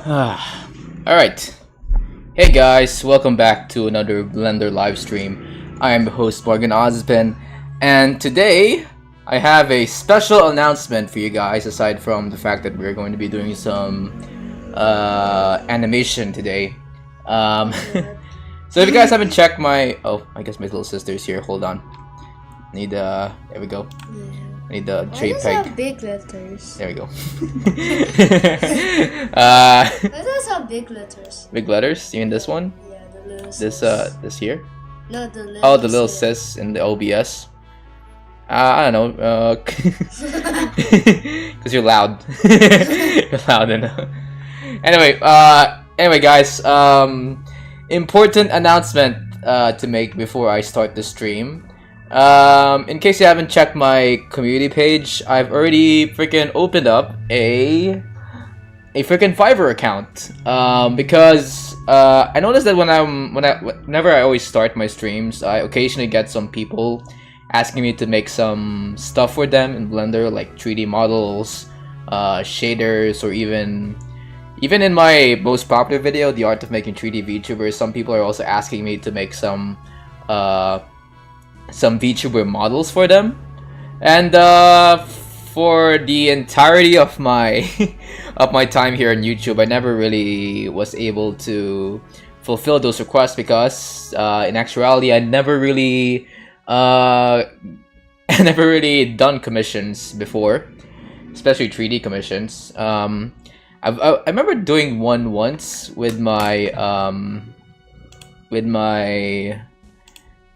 Alright. Hey guys, welcome back to another Blender live stream. I am the host Morgan Ozpin, and today I have a special announcement for you guys aside from the fact that we're going to be doing some animation today. So if you guys haven't checked my... Oh, I guess my little sister's here. Hold on. Need there we go. I need the JPEG. Have big letters? There we go. Why does have big letters? Big letters? You mean this one? Yeah, the little This here? No, the little Oh, the little sis in the OBS. I don't know. Cause you're loud. You're loud enough. Anyway, guys. Important announcement to make before I start the stream. In case you haven't checked my community page, I've already freaking opened up a freaking Fiverr account. Because I noticed that whenever I always start my streams, I occasionally get some people asking me to make some stuff for them in Blender, like 3D models, shaders, or even in my most popular video, The Art of Making 3D VTubers, some people are also asking me to make some VTuber models for them. And for the entirety of my time here on YouTube, I never really was able to fulfill those requests because in actuality I never really done commissions before, especially 3D commissions. I remember doing one once with one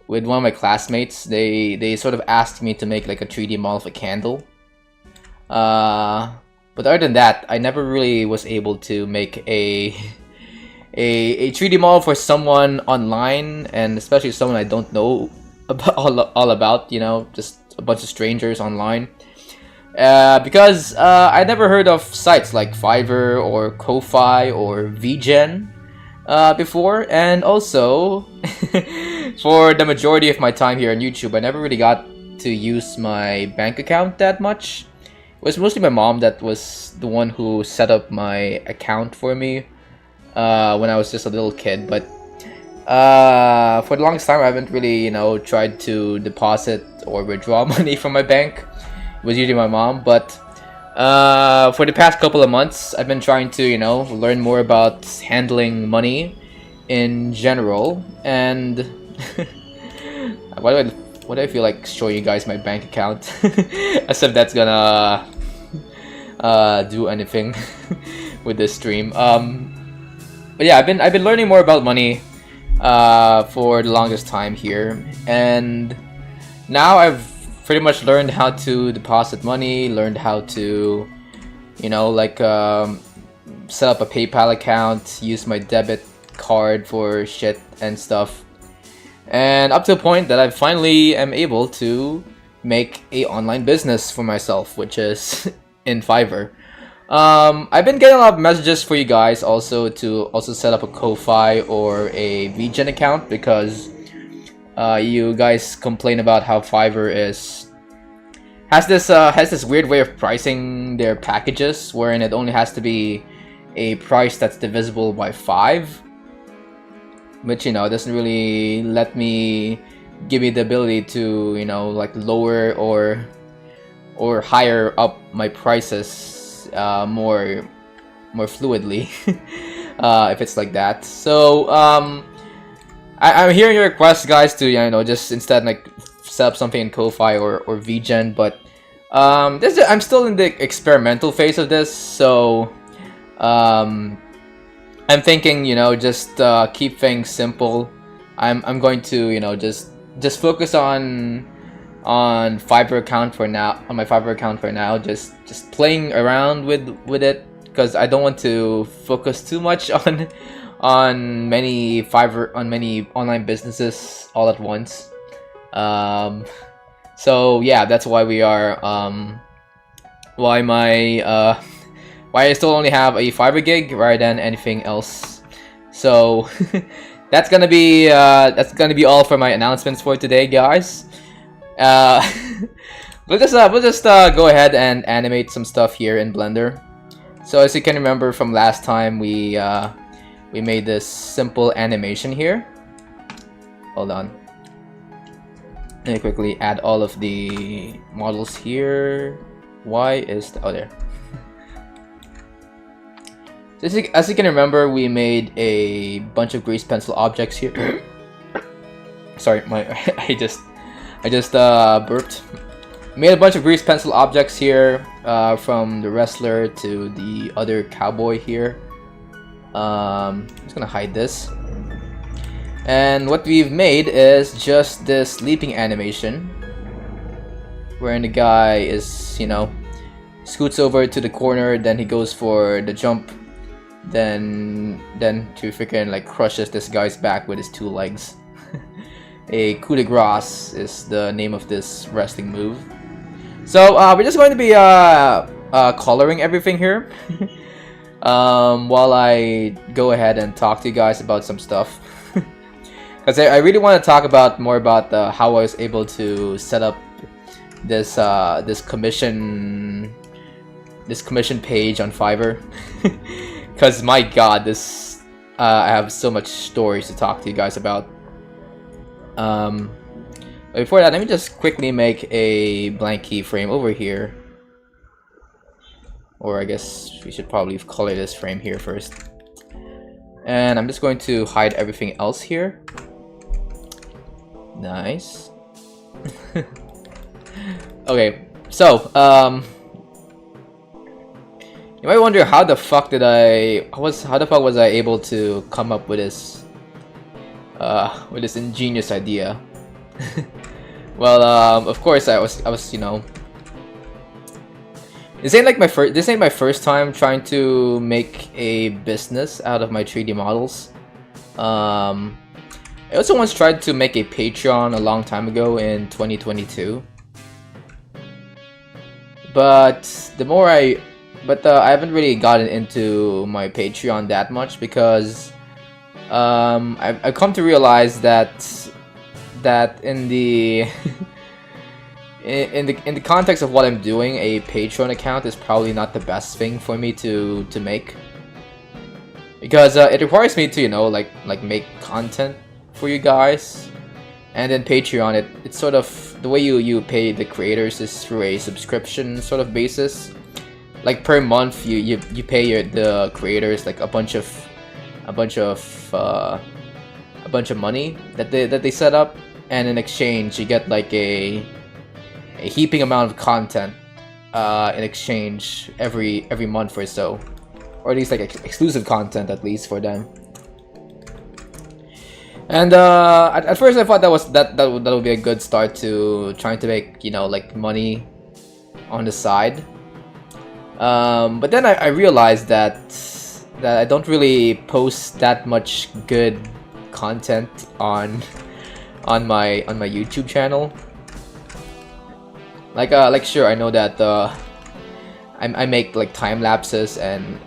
of my classmates. They sort of asked me to make like a 3D model of a candle. But other than that, I never really was able to make a 3D model for someone online, and especially someone I don't know about all about, you know, just a bunch of strangers online. Because I never heard of sites like Fiverr or Ko-Fi or VGen before, and also for the majority of my time here on YouTube, I never really got to use my bank account that much. It was mostly my mom that was the one who set up my account for me when I was just a little kid. But for the longest time, I haven't really, you know, tried to deposit or withdraw money from my bank. It was usually my mom. But for the past couple of months, I've been trying to, you know, learn more about handling money in general. And why do I feel like showing you guys my bank account? As if that's gonna do anything with this stream. But yeah, I've been learning more about money for the longest time here, and now I've pretty much learned how to deposit money, learned how to, you know, like set up a PayPal account, use my debit card for shit and stuff. And up to a point that I finally am able to make a online business for myself, which is in Fiverr. I've been getting a lot of messages for you guys also to set up a Ko-Fi or a VGen account, because you guys complain about how Fiverr has this weird way of pricing their packages, wherein it only has to be a price that's divisible by 5. Which, you know, doesn't really give me the ability to, you know, like lower or higher up my prices more fluidly if it's like that. So I'm hearing your requests, guys, to, you know, just instead like set up something in Ko-Fi or VGen, but I'm still in the experimental phase of this, so I'm thinking, you know, just keep things simple. I'm going to, you know, just focus on Fiverr account for now, on my Fiverr account for now, just playing around with it, because I don't want to focus too much on many online businesses all at once. So yeah, that's why why I still only have a Fiverr gig rather than anything else. So that's gonna be all for my announcements for today, guys. We'll just go ahead and animate some stuff here in Blender. So as you can remember from last time, we made this simple animation here. Hold on. Let me quickly add all of the models here. Why is the there? So as you can remember, we made a bunch of grease pencil objects here. Sorry, I just burped. Made a bunch of grease pencil objects here, from the wrestler to the other cowboy here. I'm just gonna hide this. And what we've made is just this leaping animation, wherein the guy is, you know, scoots over to the corner, then he goes for the jump, then to freaking like crushes this guy's back with his 2 legs. A coup de grace is the name of this wrestling move. So we're just going to be coloring everything here, while I go ahead and talk to you guys about some stuff. Because I really want to talk about more about how I was able to set up this this commission page on Fiverr. Because my God, this I have so much stories to talk to you guys about. But before that, let me just quickly make a blank keyframe over here. Or I guess we should probably color this frame here first. And I'm just going to hide everything else here. Nice. Okay, so you might wonder how the fuck was I able to come up with this ingenious idea. Well, of course I was, you know, this ain't my first time trying to make a business out of my 3D models. I also once tried to make a Patreon a long time ago in 2022. But I haven't really gotten into my Patreon that much because I've come to realize that in the in the context of what I'm doing, a Patreon account is probably not the best thing for me to make, because it requires me to, you know, like make content for you guys, and then Patreon, it's sort of the way you pay the creators is through a subscription sort of basis. Like per month you pay the creators like a bunch of money that they set up, and in exchange you get like a heaping amount of content in exchange every month or so, or at least like exclusive content at least for them. And at first I thought that would be a good start to trying to make, you know, like money on the side. But then I realized that I don't really post that much good content on my YouTube channel. Like sure, I know that I make like time lapses and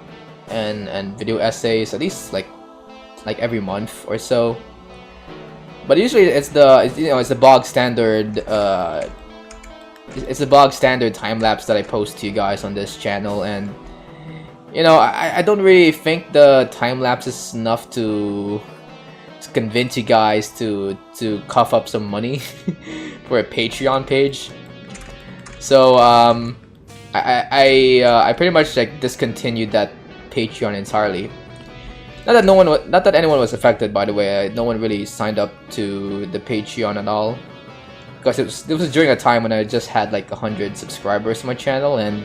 video essays at least like every month or so. But usually it's the bog standard it's a bog standard time lapse that I post to you guys on this channel, and you know, I don't really think the time lapse is enough to convince you guys to cough up some money for a Patreon page. So I pretty much like discontinued that Patreon entirely. Not that anyone was affected, by the way. No one really signed up to the Patreon at all, because it was during a time when I just had like 100 subscribers to my channel, and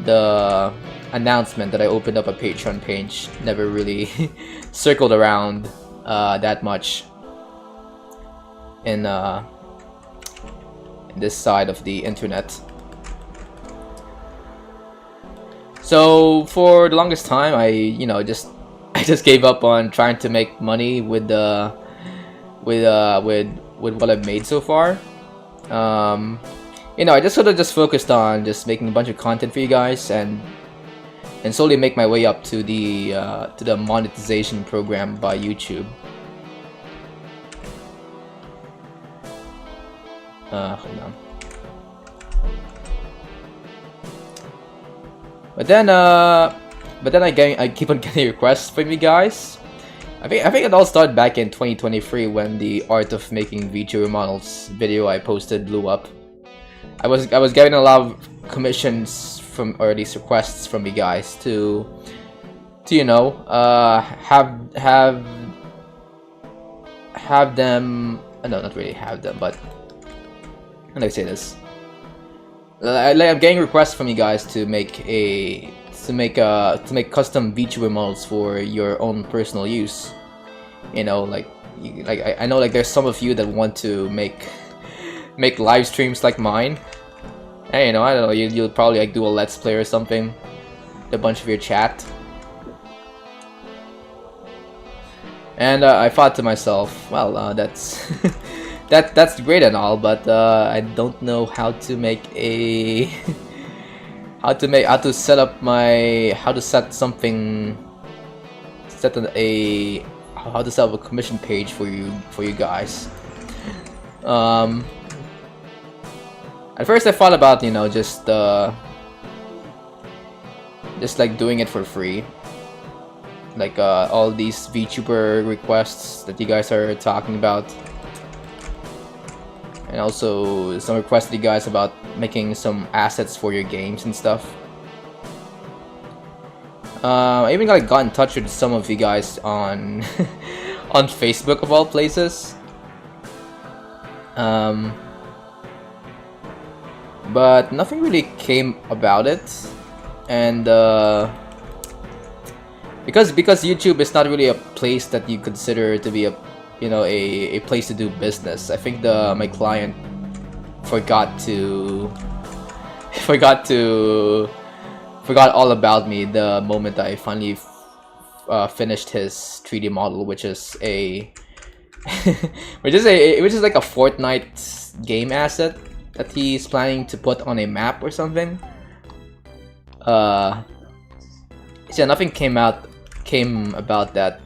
the announcement that I opened up a Patreon page never really circled around that much in this side of the internet. So for the longest time, I just gave up on trying to make money with what I've made so far. You know, I just sort of focused on just making a bunch of content for you guys, and slowly make my way up to the monetization program by YouTube. Hold on. But then but then I keep on getting requests from you guys. I think it all started back in 2023 when the art of making VTuber models video I posted blew up. I was getting a lot of commissions from, or these requests from you guys to you know, have them, no, not really have them, but how do I say this? I'm getting requests from you guys to make custom VTuber models for your own personal use. You know, I know like there's some of you that want to make live streams like mine. And you know, I don't know, you'll probably like do a let's play or something, with a bunch of your chat. And I thought to myself, well, that's that's great and all, but I don't know how to make a how to set up my how to set up a commission page for you guys. At first I thought about, you know, just like doing it for free, like all these VTuber requests that you guys are talking about, and also some requests to you guys about making some assets for your games and stuff. I even got in touch with some of you guys on on Facebook of all places. But nothing really came about it, and because YouTube is not really a place that you consider to be a, you know, a place to do business. I think my client forgot all about me the moment I finally finished his 3D model, which is which is like a Fortnite game asset that he's planning to put on a map or something. So nothing came about that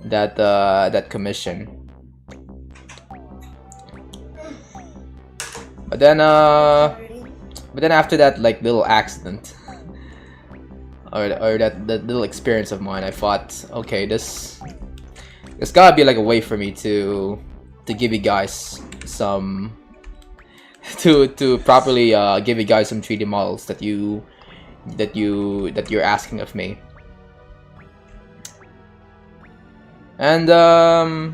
that commission. But then after that like little accident or that little experience of mine, I thought, okay, there's gotta be like a way for me to give you guys some to properly give you guys some 3D models that you're asking of me. And I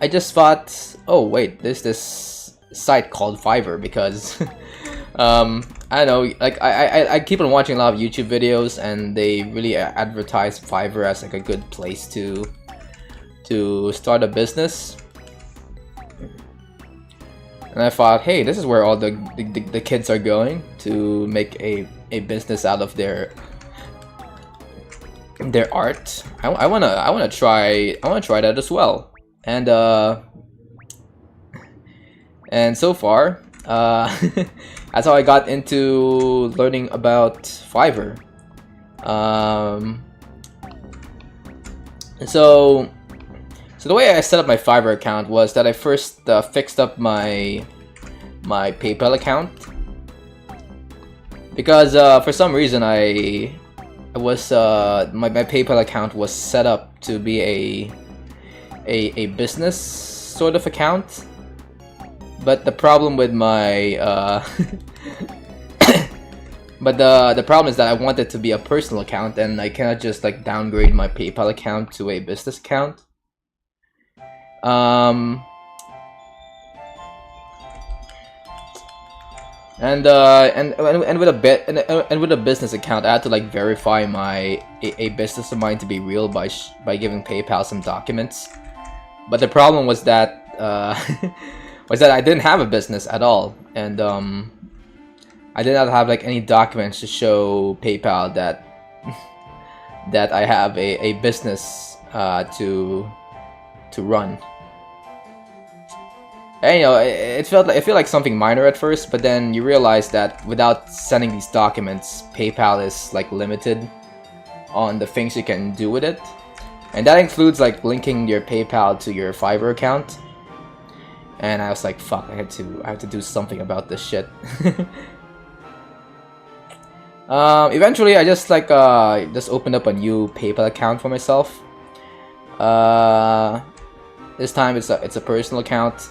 just thought, oh wait, there's this site called Fiverr, because I don't know, like I keep on watching a lot of YouTube videos, and they really advertise Fiverr as like a good place to start a business. And I thought, hey, this is where all the kids are going to make a business out of their art. I wanna try that as well. And so far, that's how I got into learning about Fiverr. So the way I set up my Fiverr account was that I first fixed up my PayPal account, because for some reason my PayPal account was set up to be a business sort of account. But the problem with my the problem is that I want it to be a personal account, and I cannot just like downgrade my PayPal account to a business account. And with a business account, I had to like verify a business of mine to be real by giving PayPal some documents. But the problem was that I didn't have a business at all, and I did not have like any documents to show PayPal that I have a business to run. And you know, it felt like something minor at first, but then you realize that without sending these documents, PayPal is like limited on the things you can do with it, and that includes like linking your PayPal to your Fiverr account. And I was like, fuck, I have to do something about this shit. Eventually, I just just opened up a new PayPal account for myself. This time it's a personal account.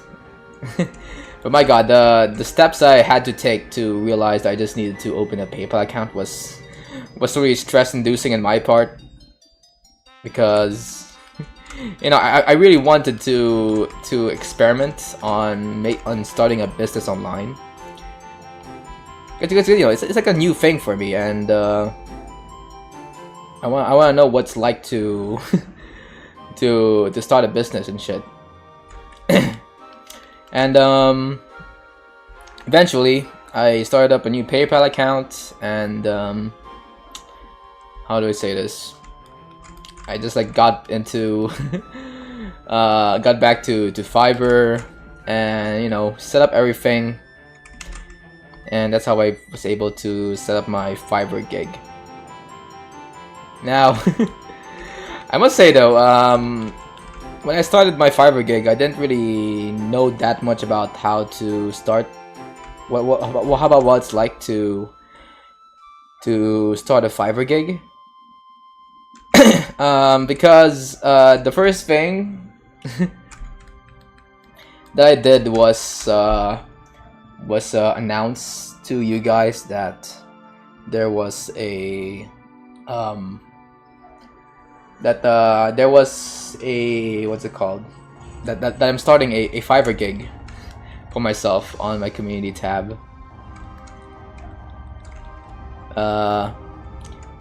But my god, the steps I had to take to realize that I just needed to open a PayPal account was really stress-inducing in my part, because you know I really wanted to experiment on starting a business online. Because you know it's like a new thing for me, and I want to know what's like to to start a business and shit. And eventually I started up a new PayPal account, and how do I say this? I just like got into got back to Fiverr, and you know, set up everything, and that's how I was able to set up my Fiverr gig. Now I must say though, when I started my Fiverr gig, I didn't really know that much about how to start. How about what it's like to start a Fiverr gig? Because the first thing that I did was announce to you guys that there was a what's it called? That I'm starting a Fiverr gig for myself on my community tab.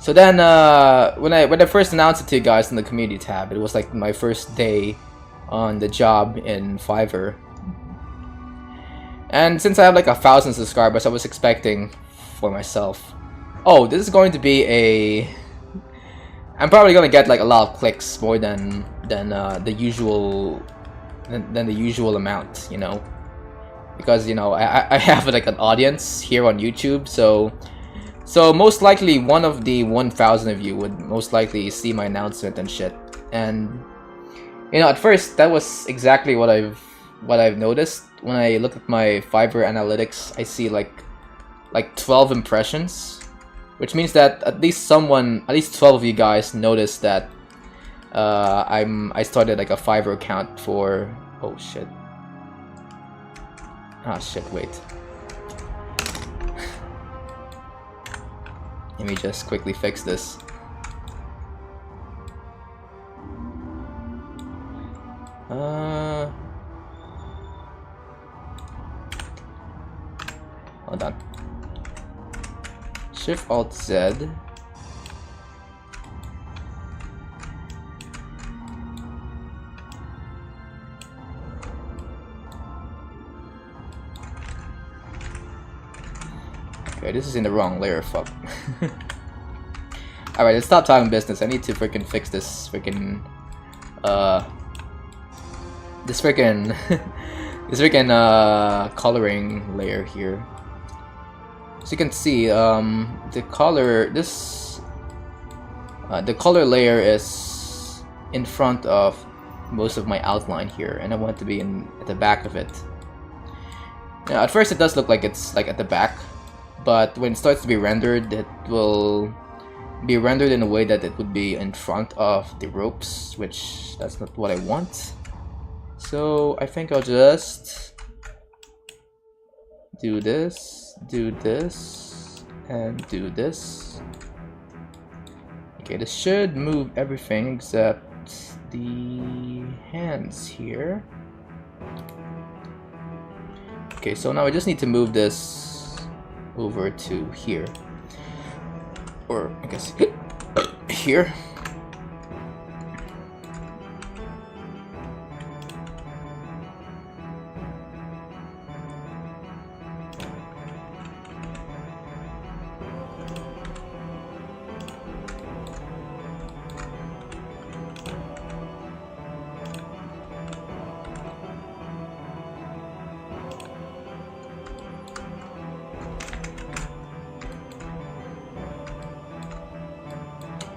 So then when I first announced it to you guys in the community tab, it was like my first day on the job in Fiverr. And since I have like 1,000 subscribers, I was expecting for myself, oh, this is going to be I'm probably gonna get like a lot of clicks, more than the usual amount, you know, because you know I have like an audience here on YouTube, so most likely one of the 1,000 of you would most likely see my announcement and shit. And you know, at first that was exactly what I've noticed. When I look at my Fiverr analytics, I see like 12 impressions, which means that at least 12 of you guys noticed that I started like a Fiverr account for, oh shit. Ah shit, wait. Let me just quickly fix this. Hold on. Shift Alt Z. Okay, this is in the wrong layer, fuck. Alright, let's stop talking business. I need to freaking fix this freaking this freaking coloring layer here. As you can see, the color layer is in front of most of my outline here, and I want it to be at the back of it. Now, at first it does look like it's like at the back, but when it starts to be rendered, it will be rendered in a way that it would be in front of the ropes, which that's not what I want. So I think I'll just do this, and do this. Okay, this should move everything except the hands here. Okay, so now I just need to move this over to here, or I guess here.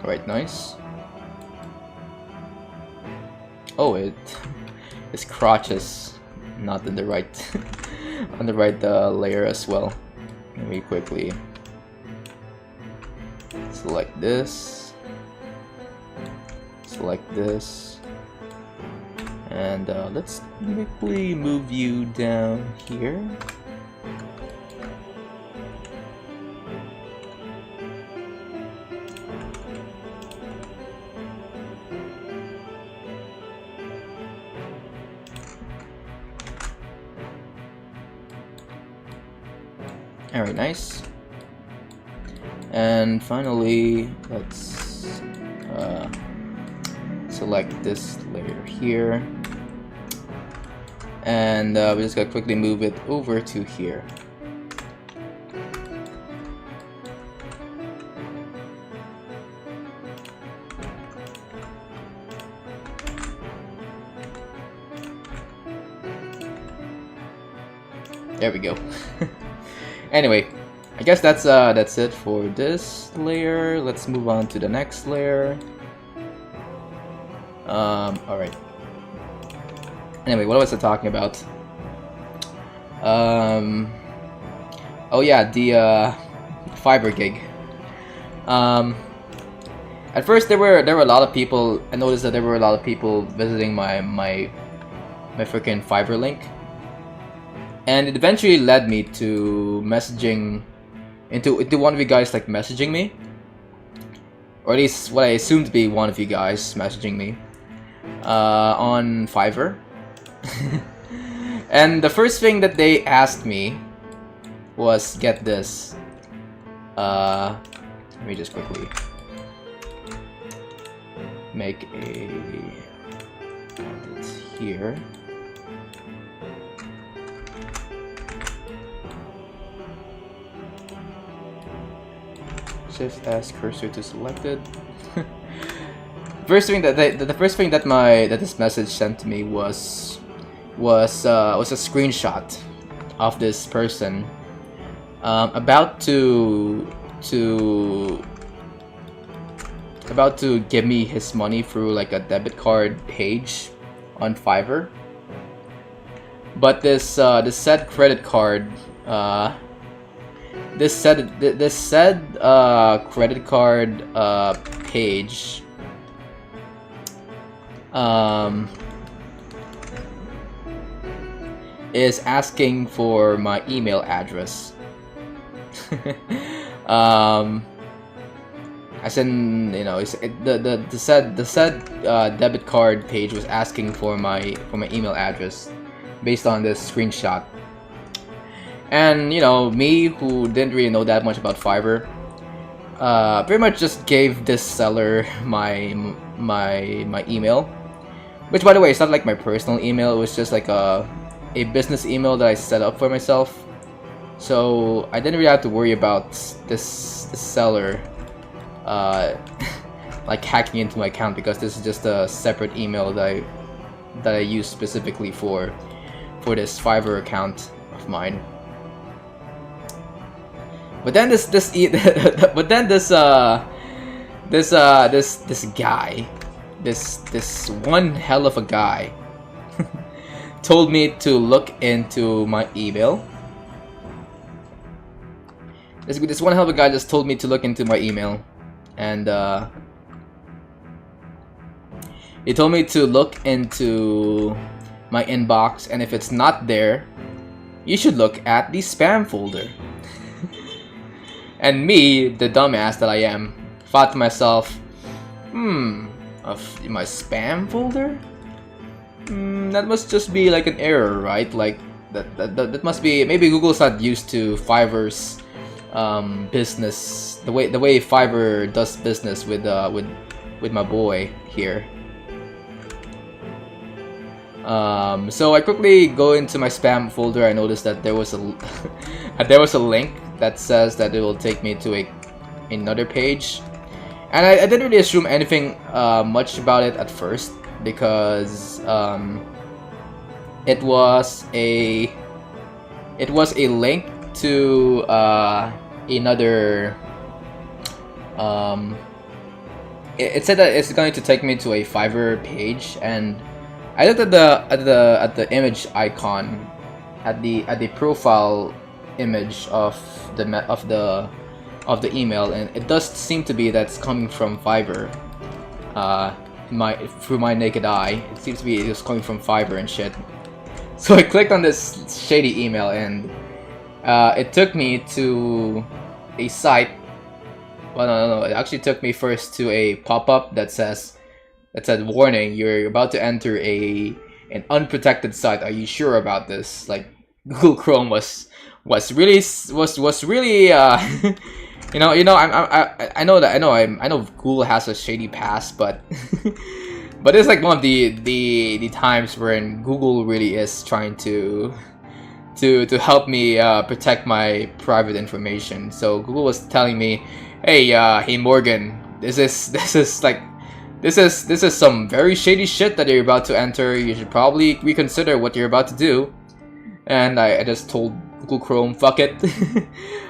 Right, nice. Oh, its crotch is not in the right on the right layer as well. Let me quickly select this, select this, and let's quickly move you down here. Alright, nice. And finally, let's select this layer here. And we just gotta quickly move it over to here. There we go. Anyway, I guess that's it for this layer. Let's move on to the next layer. Alright. Anyway, what was I talking about? Oh yeah, the Fiverr gig. At first there were a lot of people. I noticed that there were a lot of people visiting my freaking Fiverr link. And it eventually led me to messaging into one of you guys like messaging me, or at least what I assumed to be one of you guys messaging me on Fiverr. And the first thing that they asked me was, get this. Let me just quickly make a edit here. Shift S cursor to selected. First thing that the first thing that this message sent to me was a screenshot of this person about to give me his money through like a debit card page on Fiverr. But this said credit card this said credit card page is asking for my email address. As in, you know, the said debit card page was asking for my email address based on this screenshot. And you know, me who didn't really know that much about Fiverr, pretty much just gave this seller my email, which by the way, it's not like my personal email. It was just like a business email that I set up for myself. So I didn't really have to worry about this seller like hacking into my account, because this is just a separate email that I use specifically for this Fiverr account of mine. But then this guy, this one hell of a guy told me to look into my email. This one hell of a guy just told me to look into my email, and he told me to look into my inbox, and if it's not there, you should look at the spam folder. And me, the dumbass that I am, thought to myself, of my spam folder? That must just be like an error, right? Like that must be, maybe Google's not used to Fiverr's business, the way Fiverr does business with my boy here. So I quickly go into my spam folder. I noticed that there was a link that says that it will take me to another page, and I didn't really assume anything much about it at first, because it was a link to another. It said that it's going to take me to a Fiverr page, and I looked at the image icon, at the profile image of the of the email, and it does seem to be that's coming from Fiverr. Through my naked eye, it seems to be just coming from Fiverr and shit. So I clicked on this shady email, and it took me to a site. Well, no. It actually took me first to a pop-up that said, "Warning: You're about to enter an unprotected site. Are you sure about this?" Like, Google Chrome was really I know Google has a shady past, but but it's like one of the times when Google really is trying to help me protect my private information. So Google was telling me, hey Morgan, this is some very shady shit that you're about to enter. You should probably reconsider what you're about to do. And I just told Google Chrome, fuck it.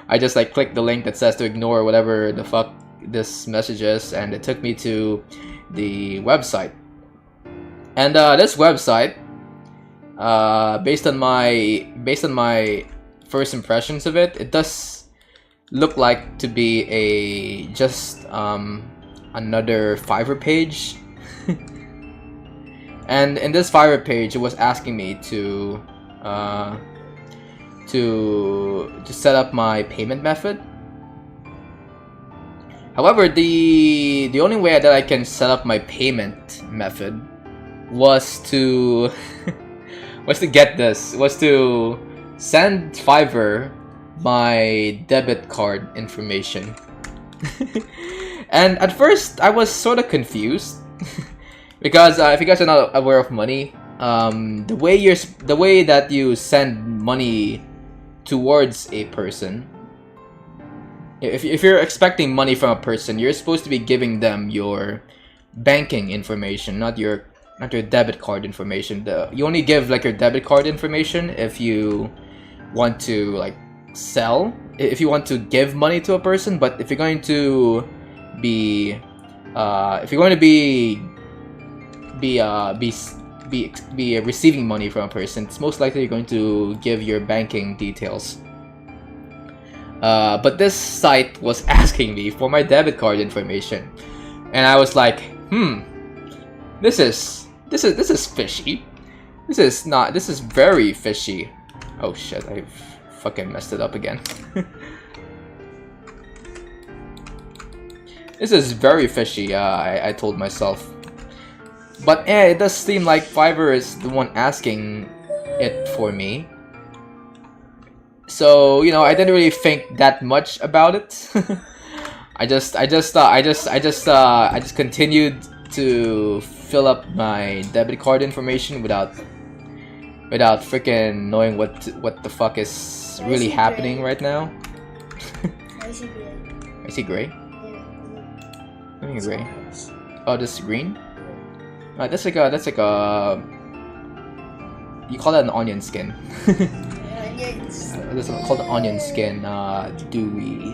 I just like clicked the link that says to ignore whatever the fuck this message is, and it took me to the website. And this website, based on my first impressions of it, it does look like to be just another Fiverr page. And in this Fiverr page, it was asking me to set up my payment method. However, the only way that I can set up my payment method was to send Fiverr my debit card information. And at first I was sort of confused because if you guys are not aware of money, the way that you send money towards a person, if you're expecting money from a person, you're supposed to be giving them your banking information, not your debit card information. You only give like your debit card information if you want to like sell, if you want to give money to a person. But if you're going to be receiving money from a person, it's most likely you're going to give your banking details. But this site was asking me for my debit card information, and I was like, this is fishy. This is very fishy. Oh shit, I fucking messed it up again. This is very fishy, I told myself. But it does seem like Fiverr is the one asking it for me. So, you know, I didn't really think that much about it. I just continued to fill up my debit card information without freaking knowing what the fuck is really happening right now. I see gray. I see gray. Yeah. I think gray. Oh, this is green. That's like a. You call that an onion skin. Onions. This is called the onion skin. Dewey.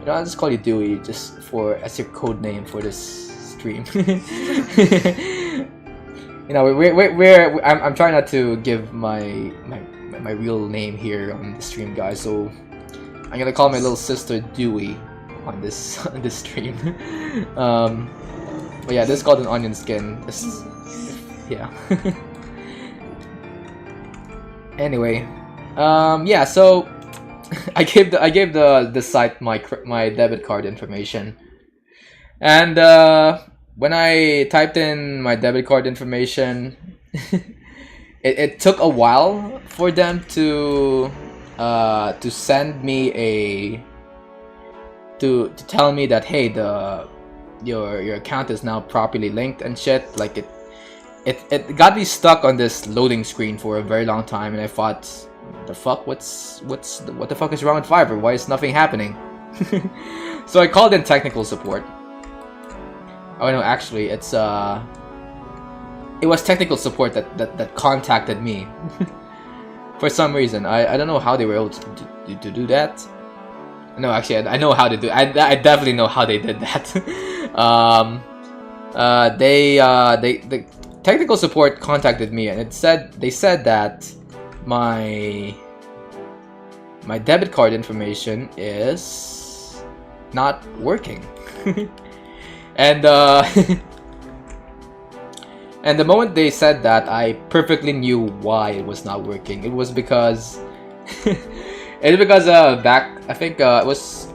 You know, I'll just call you Dewey just as your code name for this stream. You know, I'm trying not to give my real name here on the stream, guys. So I'm gonna call my little sister Dewey on this stream. But yeah, this is called an onion skin. Yeah. Anyway, yeah. So I gave the site my debit card information, and when I typed in my debit card information, it took a while for them to send me to tell me that, hey, your account is now properly linked and shit. Like it got me stuck on this loading screen for a very long time, and I thought, the fuck, what the fuck is wrong with Fiverr? Why is nothing happening? So I called in technical support. Oh no, actually it was technical support that contacted me. For some reason, I don't know how they were able to do that. No, actually, I know how to do. I definitely know how they did that. The technical support contacted me, and they said that my debit card information is not working. And and the moment they said that, I perfectly knew why it was not working. It was because back, I think it was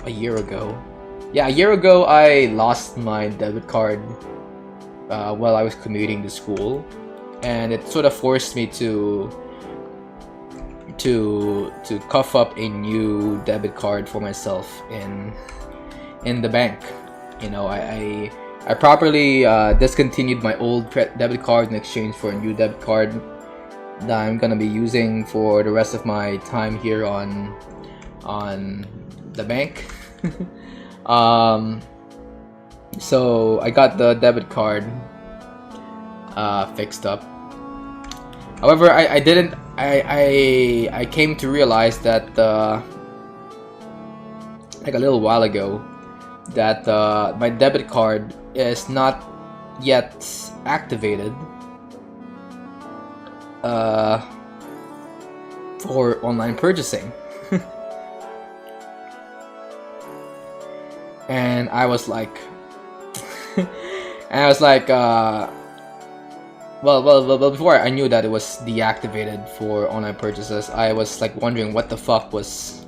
a year ago. Yeah, a year ago I lost my debit card while I was commuting to school, and it sort of forced me to cough up a new debit card for myself in the bank. You know, I properly discontinued my old debit card in exchange for a new debit card that I'm gonna be using for the rest of my time here on the bank. So I got the debit card fixed up. However, I came to realize that like a little while ago that my debit card is not yet activated for online purchasing. And I was like well, before I knew that it was deactivated for online purchases, I was like wondering what the fuck was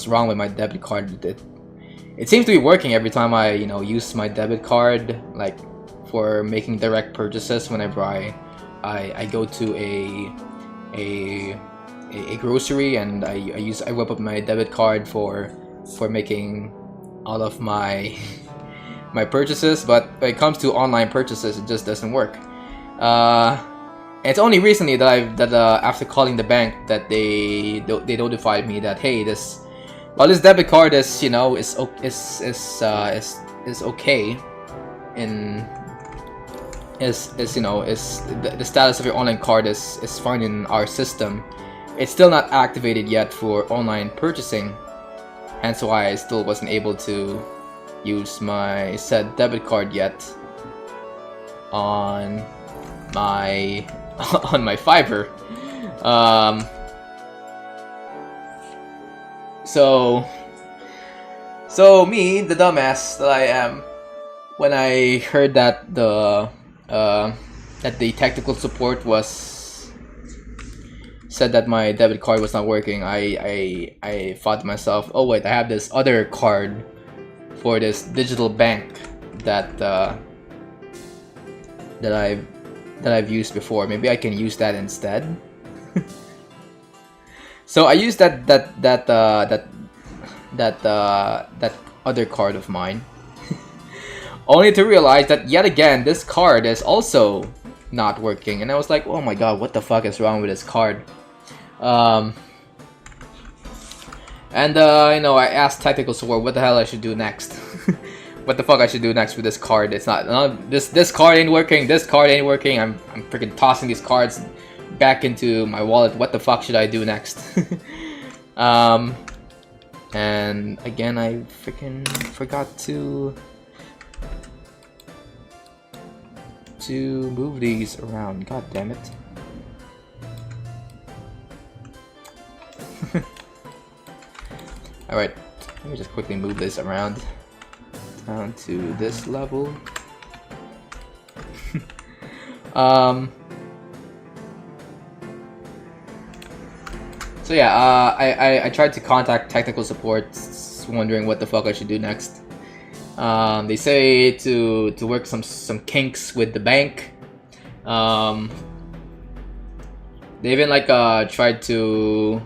wrong with my debit card. It seems to be working every time I, you know, use my debit card, like for making direct purchases. Whenever I go to a grocery and I whip up my debit card for making all of my my purchases. But when it comes to online purchases, it just doesn't work. It's only recently that after calling the bank that they notified me that, hey, this debit card is, you know, is okay in you know, the status of your online card is fine in our system. It's still not activated yet for online purchasing, hence why I still wasn't able to use my said debit card yet on my Fiverr. So me, the dumbass that I am, when I heard that the technical support said that my debit card was not working, I thought to myself, oh wait, I have this other card for this digital bank that I've used before. Maybe I can use that instead. So I used that other card of mine, only to realize that yet again this card is also not working, and I was like, oh my god, what the fuck is wrong with this card? And you know, I asked technical support what the hell I should do next. What the fuck I should do next with this card? It's not this card ain't working. This card ain't working. I'm freaking tossing these cards back into my wallet. What the fuck should I do next? And again, I freaking forgot to move these around. God damn it. Alright, let me just quickly move this around down to this level. So yeah, I tried to contact technical support, wondering what the fuck I should do next. They say to work some kinks with the bank. They even like tried to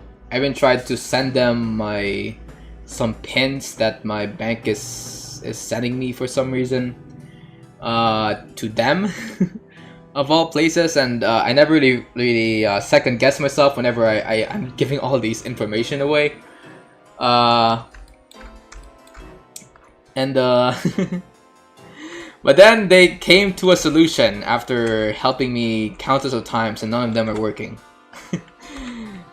send them some pins that my bank is sending me for some reason to them. Of all places, and I never really second guess myself whenever I'm giving all these information away. But then they came to a solution after helping me countless of times, and none of them are working.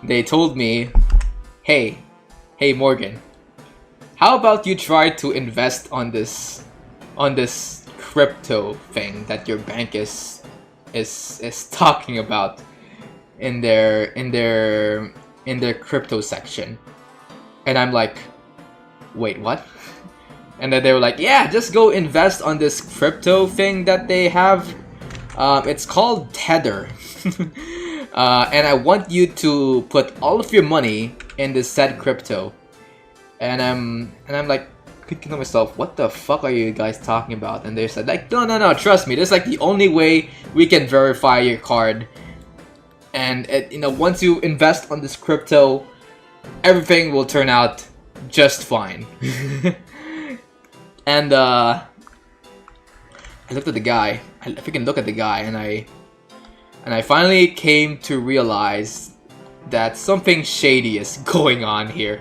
They told me, hey Morgan, how about you try to invest on this crypto thing that your bank is talking about in their crypto section. And I'm like, wait, what? And then they were like, yeah, just go invest on this crypto thing that they have. It's called Tether. And I want you to put all of your money in this said crypto. And I'm like thinking to myself, what the fuck are you guys talking about? And they said like, no, trust me, this is like the only way we can verify your card. And once you invest on this crypto, everything will turn out just fine. And I looked at the guy. I freaking look at the guy, and I finally came to realize that something shady is going on here.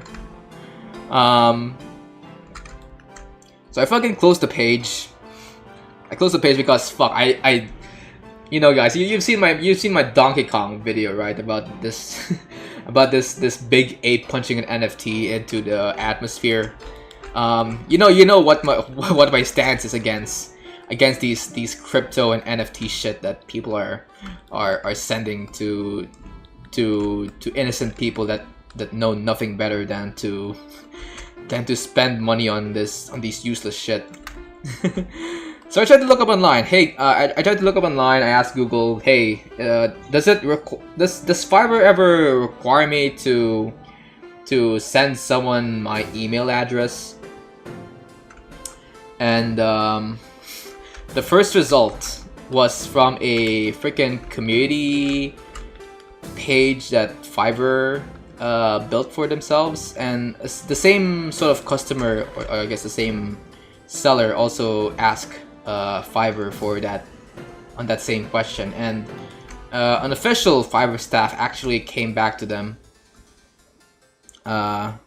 So I fucking closed the page. I closed the page because fuck, you know, guys, you've seen my Donkey Kong video, right? About this about this big ape punching an NFT into the atmosphere. You know what my stance is against these crypto and NFT shit that people are sending to innocent people that know nothing better than to spend money on these useless shit. So I tried to look up online. Hey, I tried to look up online. I asked Google, hey, does Fiverr ever require me to send someone my email address? And the first result was from a freaking community page that Fiverr built for themselves, and the same sort of customer, or I guess the same seller, also asked Fiverr for that on that same question, and an official Fiverr staff actually came back to them, and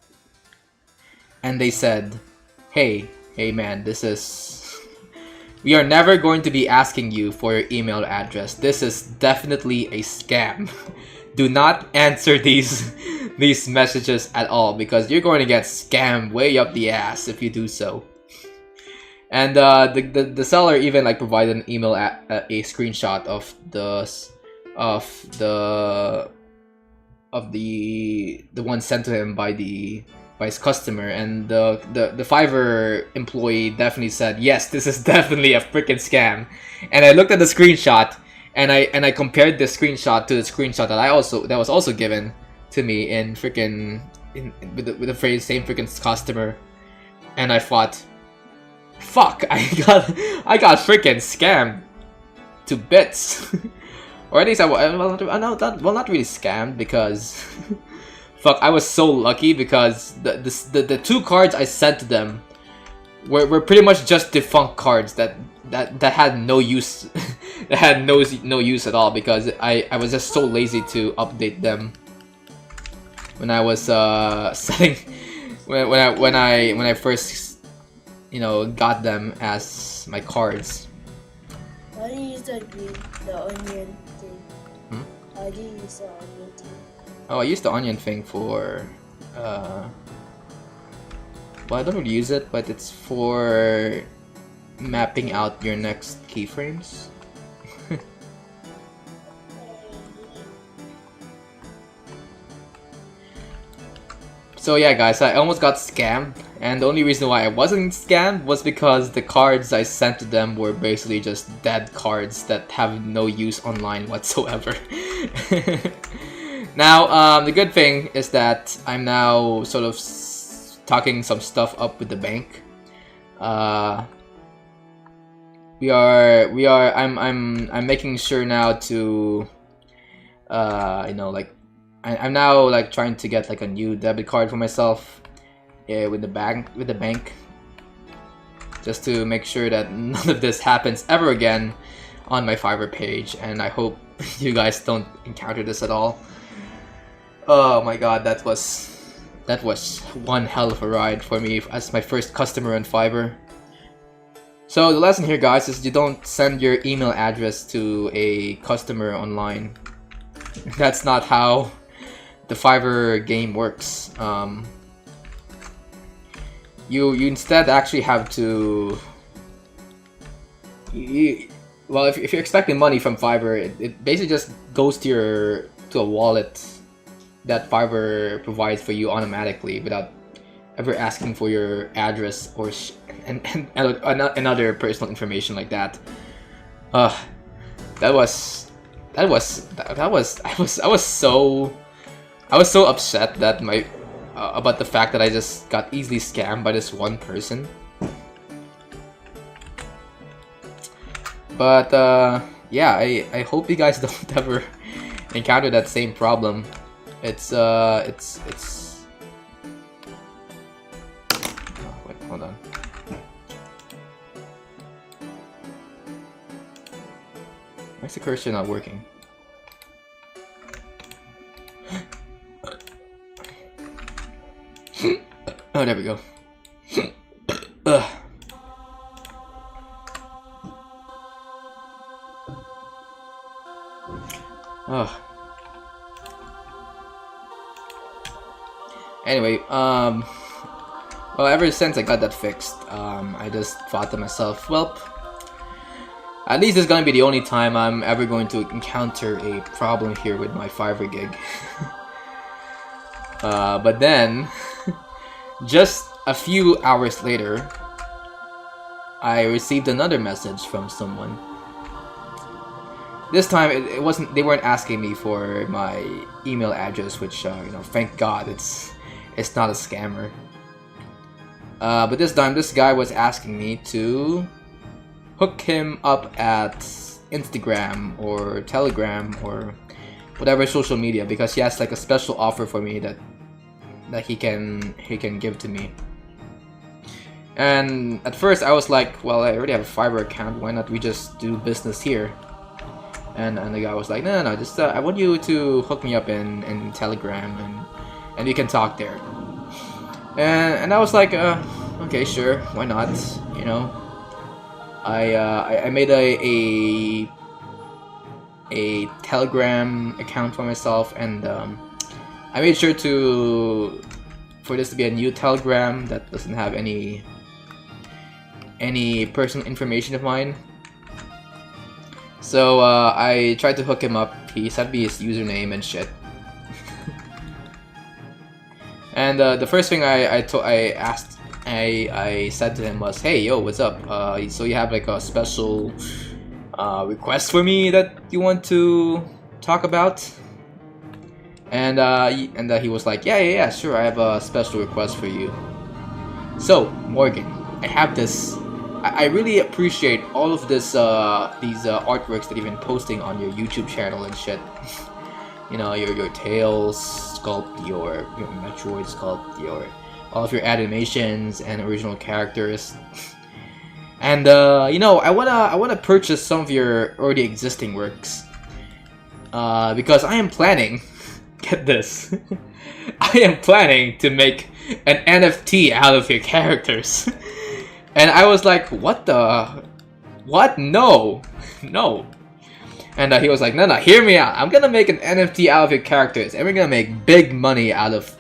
they said, hey man, we are never going to be asking you for your email address. This is definitely a scam. Do not answer these messages at all, because you're going to get scammed way up the ass if you do so. And the seller even like provided an email a screenshot of the one sent to him by his customer, and the Fiverr employee definitely said, yes, this is definitely a freaking scam. And I looked at the screenshot, and I compared the screenshot to the screenshot that was also given to me in freaking with the phrase same freaking customer, and I thought, fuck, I got freaking scammed to bits. Or at least not really scammed, because fuck, I was so lucky because the two cards I sent to them were pretty much just defunct cards that had no use that had no use at all, because I was just so lazy to update them when I was setting when I first got them as my cards. Why do you use the onion thing? Why do you use the onion thing? Oh, I used the onion thing for well, I don't really use it, but it's for mapping out your next keyframes. So yeah, guys, I almost got scammed, and the only reason why I wasn't scammed was because the cards I sent to them were basically just dead cards that have no use online whatsoever. Now, the good thing is that I'm now sort of talking some stuff up with the bank. I'm making sure now to I'm now like trying to get like a new debit card for myself with the bank, just to make sure that none of this happens ever again on my Fiverr page, and I hope you guys don't encounter this at all. Oh my god, that was one hell of a ride for me as my first customer on Fiverr. So the lesson here, guys, is you don't send your email address to a customer online. That's not how the Fiverr game works. You instead actually have to... well, if you're expecting money from Fiverr, it basically just goes to a wallet that Fiverr provides for you automatically without ever asking for your address or and other personal information like that. That was I was so upset that about the fact that I just got easily scammed by this one person. But yeah, I hope you guys don't ever encounter that same problem. It's oh, wait, hold on. Why's the cursor not working? Oh, there we go. Oh. Anyway, well, ever since I got that fixed, I just thought to myself, well, at least it's gonna be the only time I'm ever going to encounter a problem here with my Fiverr gig. But then, just a few hours later, I received another message from someone. This time, it wasn't. They weren't asking me for my email address, which you know, thank God, it's not a scammer. But this time, this guy was asking me to hook him up at Instagram or Telegram or whatever social media, because he has like a special offer for me that he can give to me. And at first I was like, well, I already have a Fiverr account, why not we just do business here? And the guy was like, no, just I want you to hook me up in Telegram and we can talk there. And I was like, okay, sure, why not? You know, I made a Telegram account for myself, and I made sure for this to be a new Telegram that doesn't have any personal information of mine. So I tried to hook him up. He sent me his username and shit. And the first thing I said to him was, "Hey, yo, what's up? So you have like a special request for me that you want to talk about?" And he was like, yeah, sure, I have a special request for you. So, Morgan, I have this. I really appreciate all of this these artworks that you've been posting on your YouTube channel and shit. You know, your Tails sculpt, your Metroid sculpt, all of your animations and original characters. And you know, I wanna purchase some of your already existing works. Because I am planning, get this, I am planning to make an NFT out of your characters. And I was like, what? No. And he was like, no, hear me out. I'm gonna make an NFT out of your characters, and we're gonna make big money out of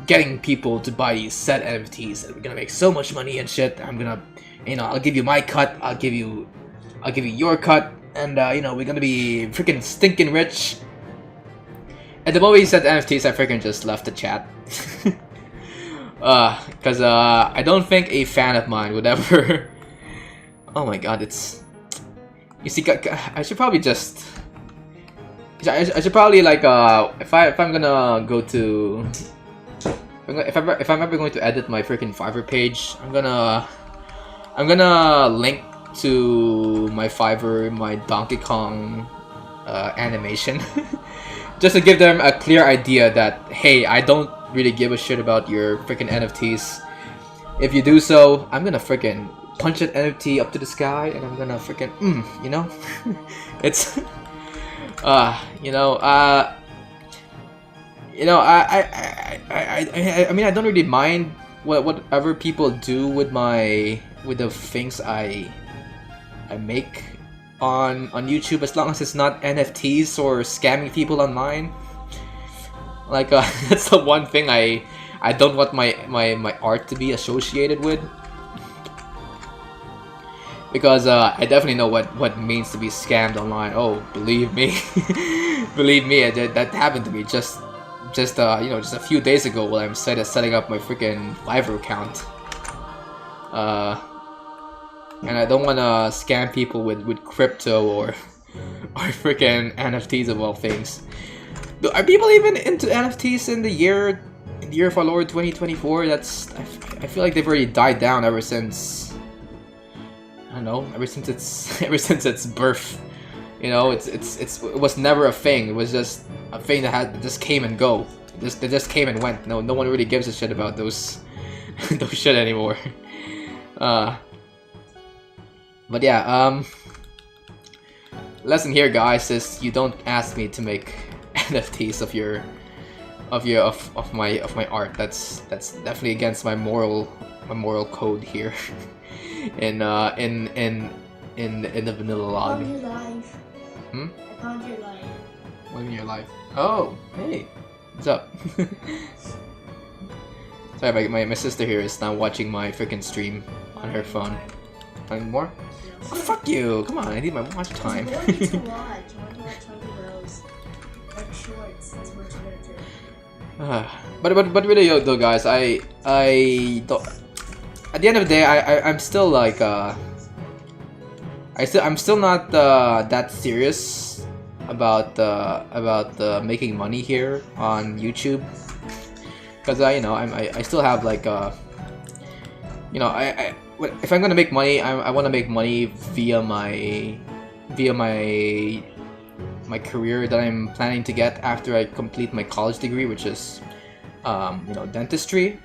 getting people to buy these set NFTs. And we're gonna make so much money and shit. I'm gonna, you know, I'll give you my cut. I'll give you your cut, and you know, we're gonna be freaking stinking rich. And the moment he said NFTs, I freaking just left the chat. Cause I don't think a fan of mine would ever. Oh my god, it's. You see, I should probably just. I should probably like if I'm gonna go to. If I'm ever going to edit my freaking Fiverr page, I'm gonna link to my Fiverr, my Donkey Kong animation, just to give them a clear idea that, hey, I don't really give a shit about your freaking NFTs. If you do so, I'm gonna freaking punch that NFT up to the sky, and I'm gonna freaking you know, it's you know, I mean, I don't really mind whatever people do with the things I make on YouTube, as long as it's not NFTs or scamming people online. Like that's the one thing I don't want my art to be associated with, because I definitely know what it means to be scammed online. Oh, believe me, believe me, that happened to me just just you know, just a few days ago while I'm setting up my freaking Fiverr account. And I don't want to scam people with crypto or freaking NFTs of all things. Are people even into NFTs in the year of our Lord 2024? That's I feel like they've already died down ever since. I don't know, ever since its birth. You know, it was never a thing. It was just a thing that just came and go. They just came and went. No one really gives a shit about those those shit anymore. But yeah, lesson here, guys, is you don't ask me to make NFTs of my art. That's definitely against my moral code here. in the vanilla log. I found your life. I found your life. What in your life? Oh, hey, what's up? Sorry, my sister here is now watching my freaking stream on her phone. Anything more? Oh, fuck you! Come on, I need my watch time. It's boring to watch. I want to watch something else. Like shorts. That's much better. But really though, guys, I don't. At the end of the day, I'm still like I'm still not that serious about making money here on YouTube, because you know, I still have like you know, if I'm gonna make money, I want to make money via my career that I'm planning to get after I complete my college degree, which is you know, dentistry.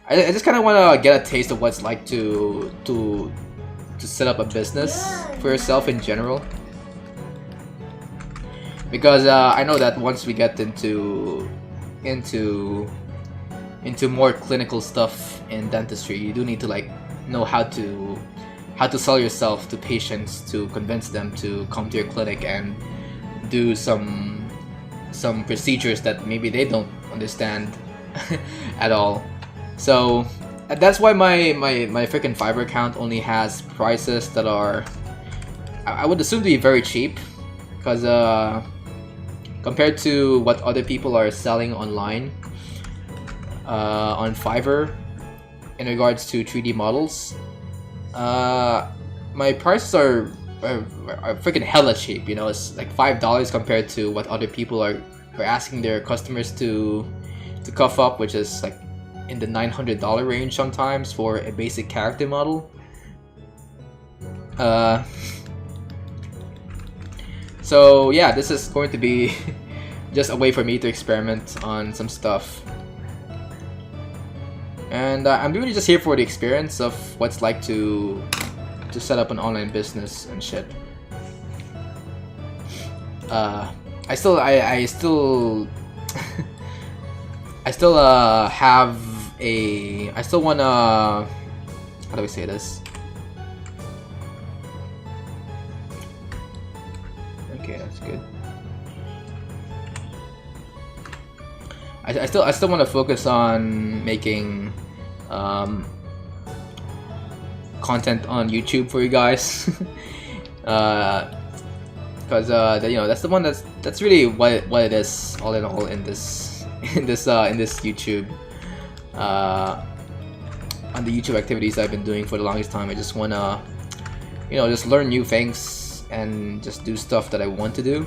I just kind of want to get a taste of what it's like to set up a business for yourself in general, because I know that once we get into more clinical stuff in dentistry, you do need to like know how to sell yourself to patients, to convince them to come to your clinic and do some procedures that maybe they don't understand at all. So that's why my freaking Fiverr account only has prices that are, I would assume, to be very cheap, because compared to what other people are selling online on Fiverr in regards to 3D models, my prices are freaking hella cheap. You know, it's like $5 compared to what other people are asking their customers to cough up, which is like in the $900 range sometimes for a basic character model. So yeah, this is going to be just a way for me to experiment on some stuff, and I'm really just here for the experience of what's like to set up an online business and shit. I still have a, I still wanna, how do we say this? Okay, that's good. I still want to focus on making content on YouTube for you guys, because you know, that's the one that's really what it is all in all in this YouTube, on the YouTube activities I've been doing for the longest time. I just wanna, you know, just learn new things and just do stuff that I want to do.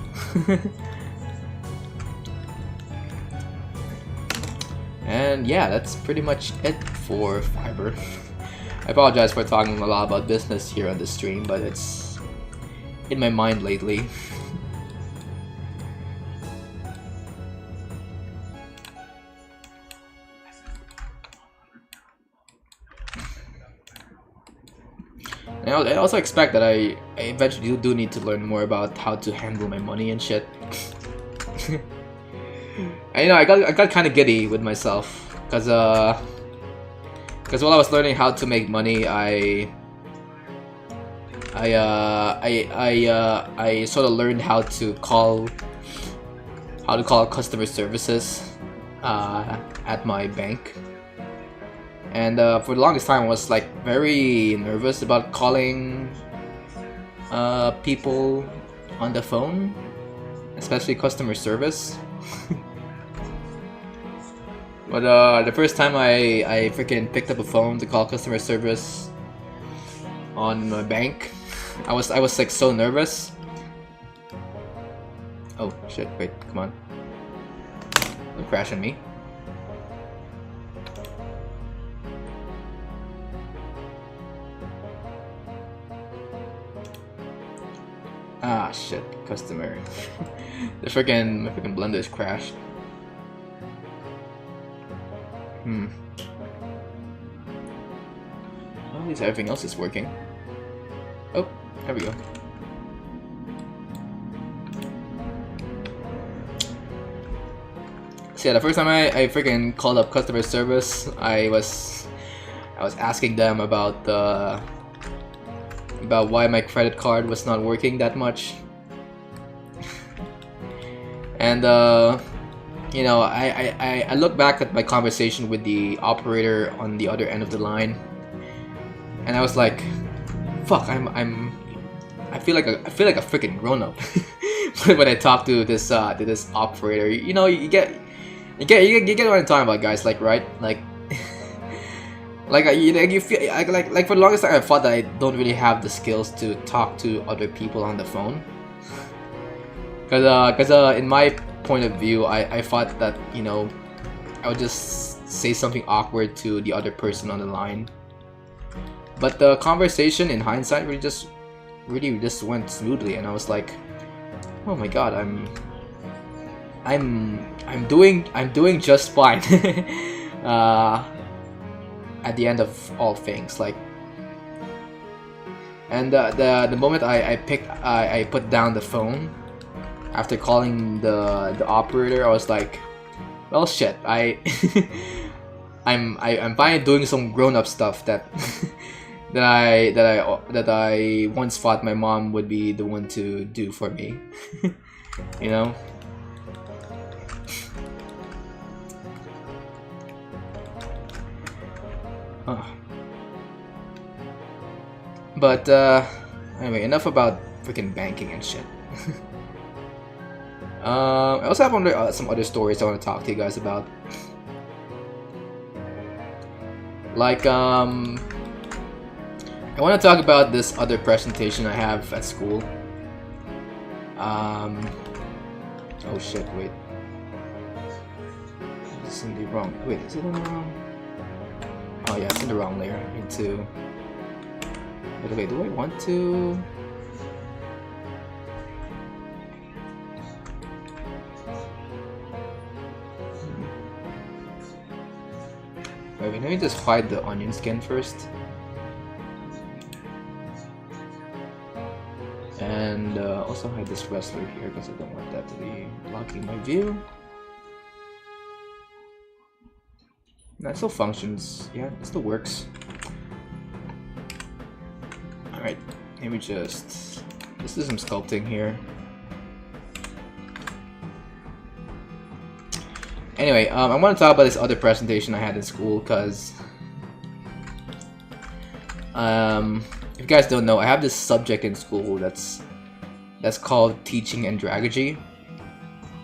And yeah, that's pretty much it for Fiverr. I apologize for talking a lot about business here on the stream, but it's in my mind lately. And I also expect that I eventually do need to learn more about how to handle my money and shit. And you know, I got kind of giddy with myself, because while I was learning how to make money, I sort of learned how to call customer services at my bank. And for the longest time, I was like very nervous about calling people on the phone, especially customer service. But the first time I freaking picked up a phone to call customer service on my bank, I was like so nervous. Oh shit! Wait, come on! Don't crash on me. Ah shit! Customer. My freaking blender is crashed. Well, at least everything else is working. Oh, there we go. So yeah, the first time I freaking called up customer service, I was asking them about why my credit card was not working that much. And you know, I look back at my conversation with the operator on the other end of the line, and I was like, "Fuck, I feel like a freaking grown up." When I talk to this operator, you know, you get what I'm talking about, guys. Like, right? Like, you feel like for the longest time I thought that I don't really have the skills to talk to other people on the phone. Cause in my point of view, I thought that, you know, I would just say something awkward to the other person on the line. But the conversation, in hindsight, really just went smoothly, and I was like, oh my god, I'm doing just fine. At the end of all things, like, and the moment I put down the phone after calling the operator, I was like, well, shit, I'm finally doing some grown-up stuff that that I once thought my mom would be the one to do for me. You know. But anyway, enough about freaking banking and shit. I also have some other stories I want to talk to you guys about. Like, I want to talk about this other presentation I have at school. Oh shit, wait. It's in the wrong... Wait, is it in the wrong... Oh yeah, it's in the wrong layer. I need to... By the way, do I want to... Wait, let me just hide the onion skin first. And also hide this wrestler here because I don't want that to be blocking my view. That still functions. Yeah, it still works. Alright, maybe just do some sculpting here. Anyway, I want to talk about this other presentation I had in school because if you guys don't know, I have this subject in school that's called teaching andragogy,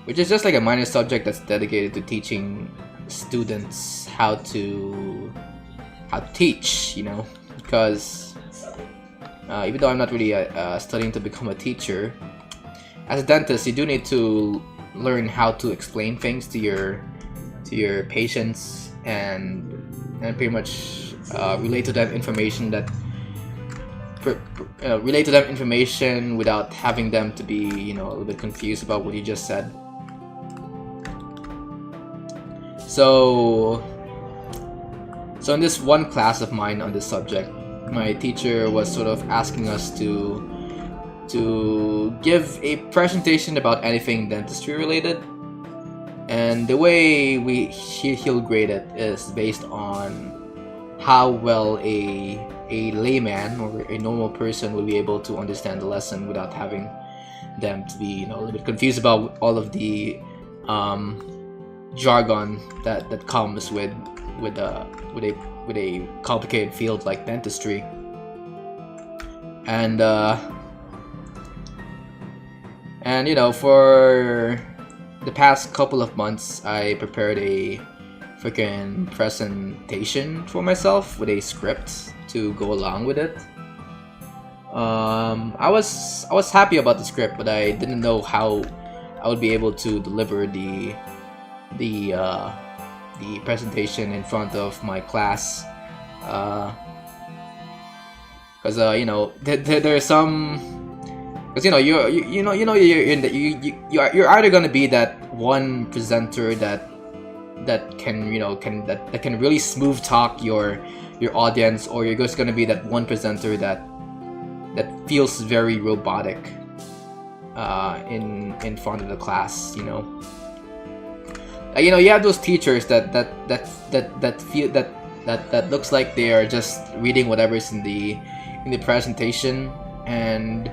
which is just like a minor subject that's dedicated to teaching students how to teach, you know, because even though I'm not really studying to become a teacher, as a dentist you do need to learn how to explain things to your patients and pretty much relate to them information without having them to be, you know, a little bit confused about what you just said. So in this one class of mine on this subject, my teacher was sort of asking us to give a presentation about anything dentistry related, and the way he'll grade it is based on how well a layman or a normal person will be able to understand the lesson without having them to be, you know, a little bit confused about all of the jargon that comes with a complicated field like dentistry. And you know, for the past couple of months I prepared a freaking presentation for myself with a script to go along with it. I was happy about the script, but I didn't know how I would be able to deliver the presentation in front of my class. Because you know, there are some, because you know you're either gonna be that one presenter that can, you know, that can really smooth talk your audience, or you're just gonna be that one presenter that feels very robotic in front of the class. You know, you know, you have those teachers that feel that looks like they are just reading whatever's in the presentation, and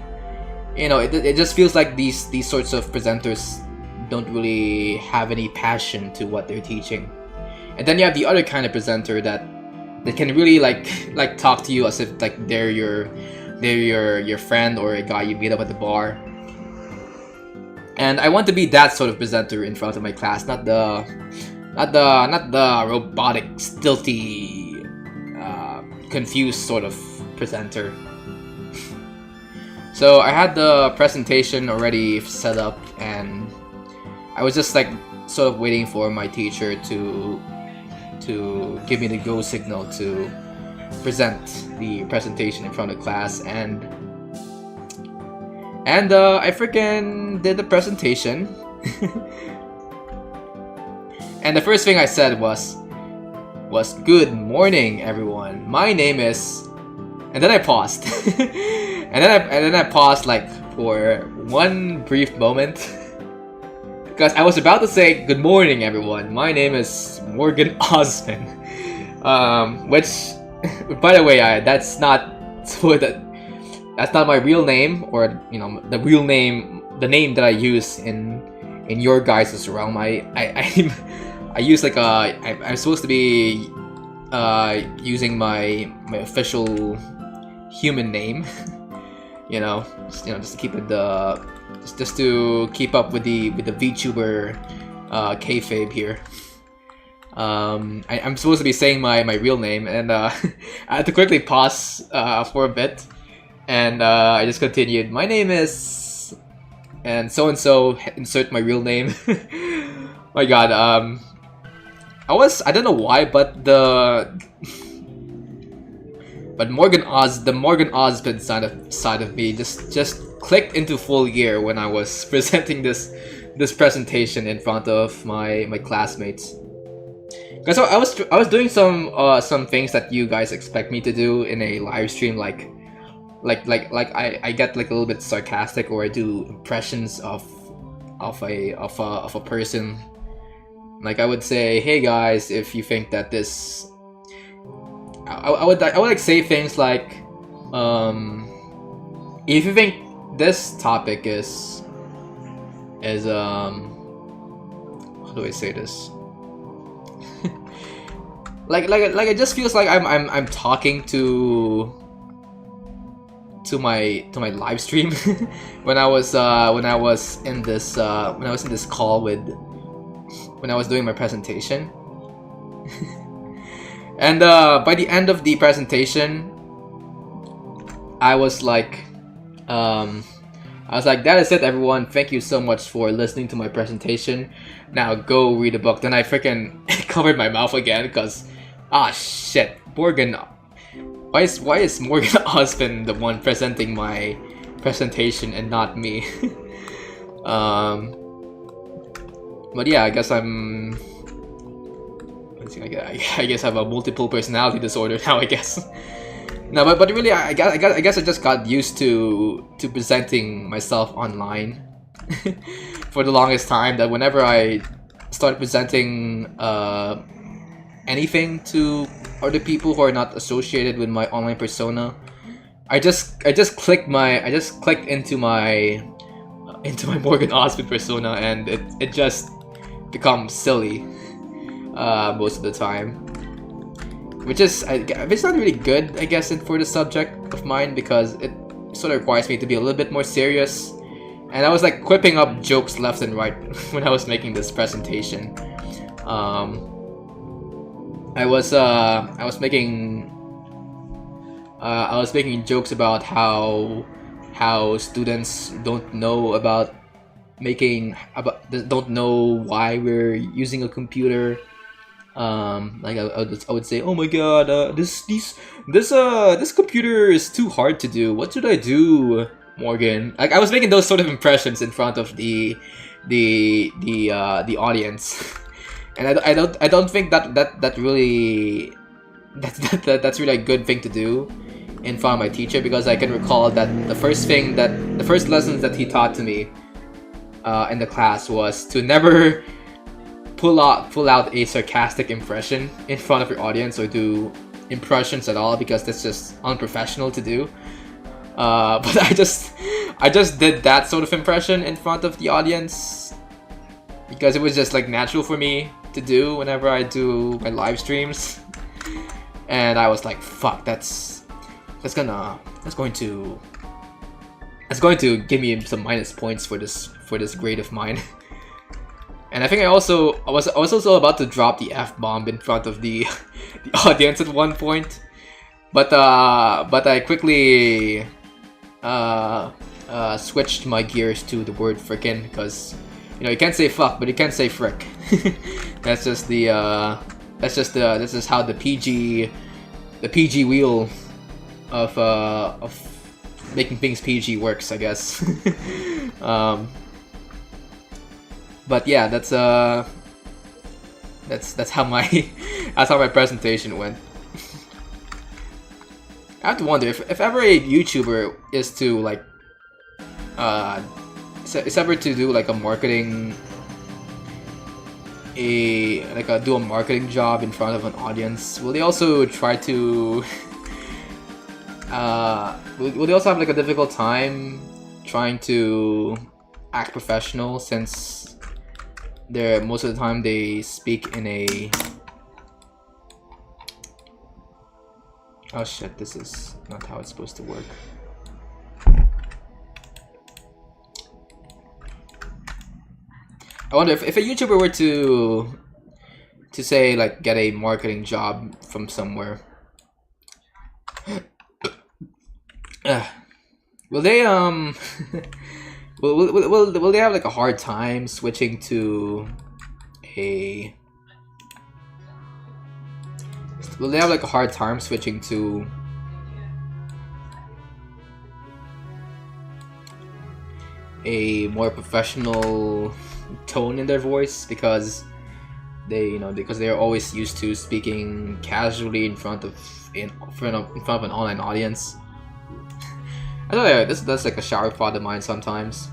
you know, it just feels like these sorts of presenters don't really have any passion to what they're teaching. And then you have the other kind of presenter that can really like talk to you as if like they're your friend or a guy you meet up at the bar. And I want to be that sort of presenter in front of my class, not the robotic, stilty, confused sort of presenter. So I had the presentation already set up, and I was just like sort of waiting for my teacher to give me the go signal to present the presentation in front of class, and I freaking did the presentation. And the first thing I said was good morning everyone, my name is, and then I paused. and then I paused like for one brief moment, because I was about to say good morning everyone, my name is Morgan Ozpin, which by the way, that's not my real name, or you know, the name that I use in your guys' realm. I use like I'm supposed to be using my official human name, you know, just to keep it just to keep up with the VTuber kayfabe here. I'm supposed to be saying my real name, and I had to quickly pause for a bit, and I just continued. My name is, and so insert my real name. My God, I don't know why, but the Morgan Ozpin side of me just clicked into full gear when I was presenting this presentation in front of my classmates. Because I was doing some things that you guys expect me to do in a live stream, like I get like a little bit sarcastic, or I do impressions of a person. Like I would say, hey guys, if you think that this, I would like say things like, if you think this topic is how do I say this? like it just feels like I'm talking to my live stream when I was in this call when I was doing my presentation. And by the end of the presentation, I was like, that is it everyone, thank you so much for listening to my presentation, now go read a book. Then I freaking covered my mouth again, because shit, Morgan, why is Morgan Ozpin the one presenting my presentation and not me? But yeah, I guess I guess I have a multiple personality disorder now, I guess. No, but really, I guess I just got used to presenting myself online for the longest time, that whenever I started presenting anything to other people who are not associated with my online persona, I just clicked into my Morgan Ozpin persona, and it just becomes silly most of the time, which is it's not really good, I guess, for the subject of mine, because it sort of requires me to be a little bit more serious. And I was like quipping up jokes left and right when I was making this presentation. I was making jokes about how students don't know about don't know why we're using a computer. Like I would say, oh my god, this computer is too hard to do. What should I do, Morgan? Like I was making those sort of impressions in front of the audience, and I don't think that really that's really a good thing to do in front of my teacher, because I can recall that the first lessons that he taught to me in the class was to never pull out a sarcastic impression in front of your audience or do impressions at all, because that's just unprofessional to do. But I just did that sort of impression in front of the audience because it was just like natural for me to do whenever I do my live streams, and I was like, fuck, that's going to give me some minus points for this grade of mine. And I think I was also about to drop the F-bomb in front of the audience at one point, but I quickly switched my gears to the word frickin', because you can't say fuck, but you can say frick. This is how the PG wheel of making things PG works, I guess. But yeah, that's how my presentation went. I have to wonder if ever a YouTuber is to like is ever to do like a marketing do a marketing job in front of an audience, will they also try to will they also have like a difficult time trying to act professional, since most of the time they speak in a... Oh shit, this is not how it's supposed to work. I wonder if a YouTuber were to say like get a marketing job from somewhere, will they will they have like a hard time switching to a... Will they have like a hard time switching to a more professional tone in their voice, because they're always used to speaking casually in front of an online audience? I don't know, that's like a shower thought of mine sometimes.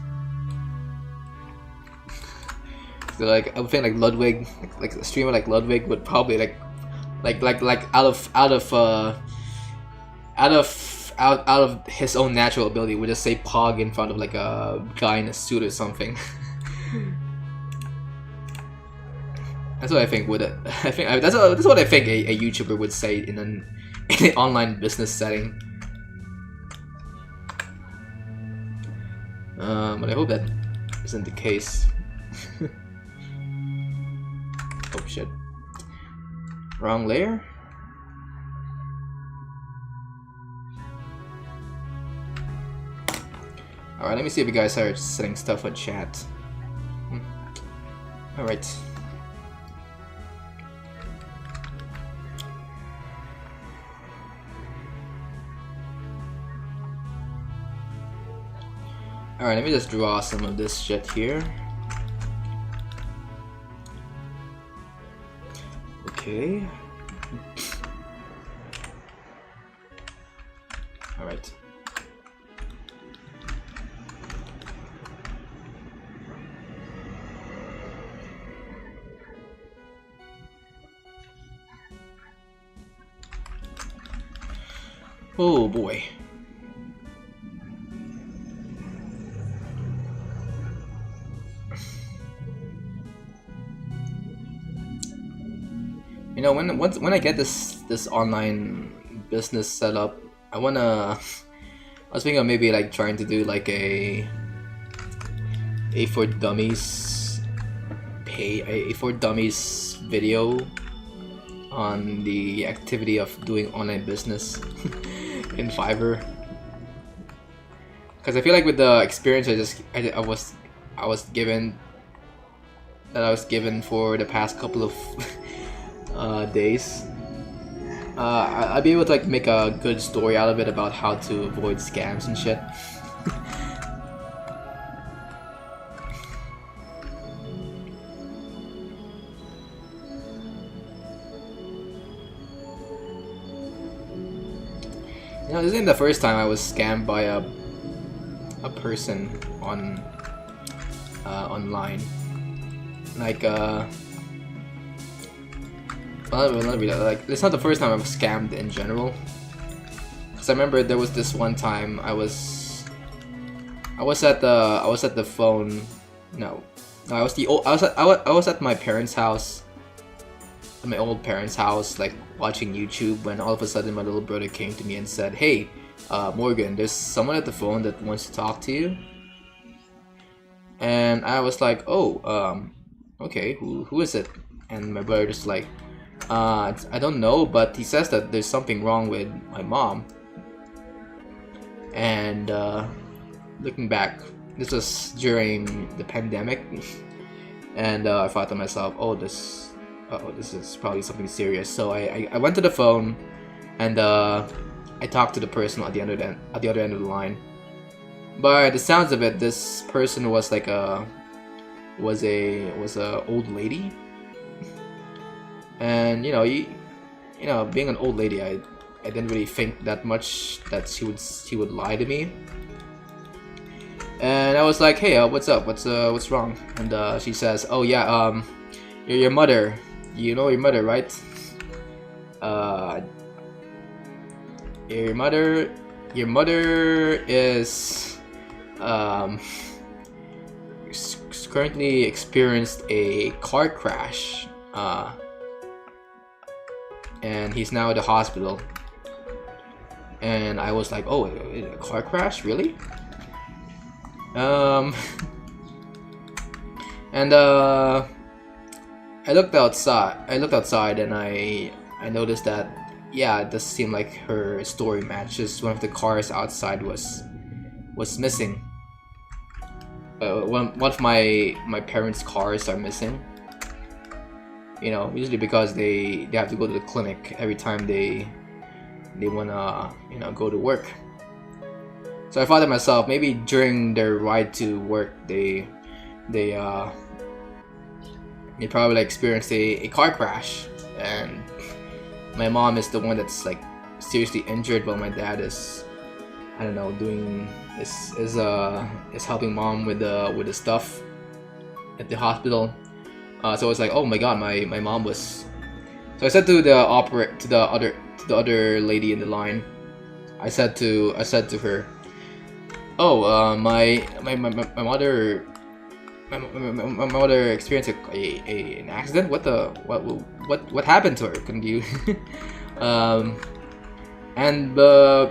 So like I would think like Ludwig, like a streamer like Ludwig would probably like out of his own natural ability would just say pog in front of like a guy in a suit or something. That's what I think that's what I think a YouTuber would say in an online business setting. But I hope that isn't the case. Oh shit. Wrong layer? Alright, let me see if you guys are setting stuff on chat. Alright. Alright, let me just draw some of this shit here. Okay. Alright. Oh boy. You know, when I get this online business set up, I was thinking of maybe like trying to do like a for dummies video on the activity of doing online business in Fiverr. Because I feel like with the experience I was given for the past couple of days, I'll be able to like make a good story out of it about how to avoid scams and shit. You know, this isn't the first time I was scammed by a person on online. Like well, not really. Like, it's not the first time I was scammed in general. Cause I remember there was this one time I was at the phone. No, I was at my parents' house. At my old parents' house, like watching YouTube, when all of a sudden my little brother came to me and said, "Hey, Morgan, there's someone at the phone that wants to talk to you." And I was like, "Oh, okay, who is it?" And my brother just like, I don't know, but he says that there's something wrong with my mom." And looking back, this was during the pandemic, and I thought to myself, "Oh, this is probably something serious." So I went to the phone, and I talked to the person at the other end of the line. By the sounds of it, this person was like was a old lady, and being an old lady, I didn't really think that much that she would lie to me. And I was like, "Hey, what's up? What's wrong?" And she says, "Oh yeah, your mother. You know your mother, right? Your mother is currently experienced a car crash, and he's now at the hospital." And I was like, "Oh, a car crash, really?" And I looked outside and I noticed that, yeah, it does seem like her story matches. One of the cars outside was missing. One of my parents' cars are missing. Usually because they have to go to the clinic every time they wanna go to work. So I thought to myself, maybe during their ride to work, they probably experienced a car crash, and my mom is the one that's like seriously injured, while my dad is, I don't know, is helping mom with the stuff at the hospital. So I was like, "Oh my god, my mom was." So I said to the other lady in the line, I said to her, "Oh, my mother." My mother experienced an accident. What happened to her? Can you?" And the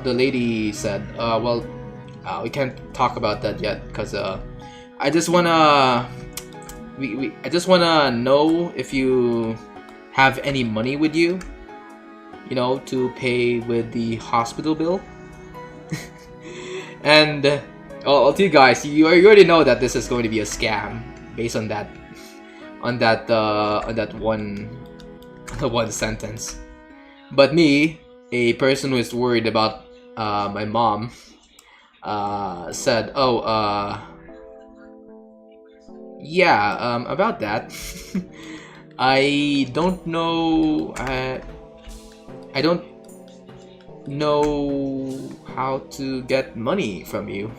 lady said, "Well, we can't talk about that yet, because I just wanna know if you have any money with you, to pay with the hospital bill." And I'll tell you guys, you already know that this is going to be a scam based on that one sentence. But me, a person who is worried about my mom, said, "Oh, yeah, about that, I don't know. I don't know how to get money from you."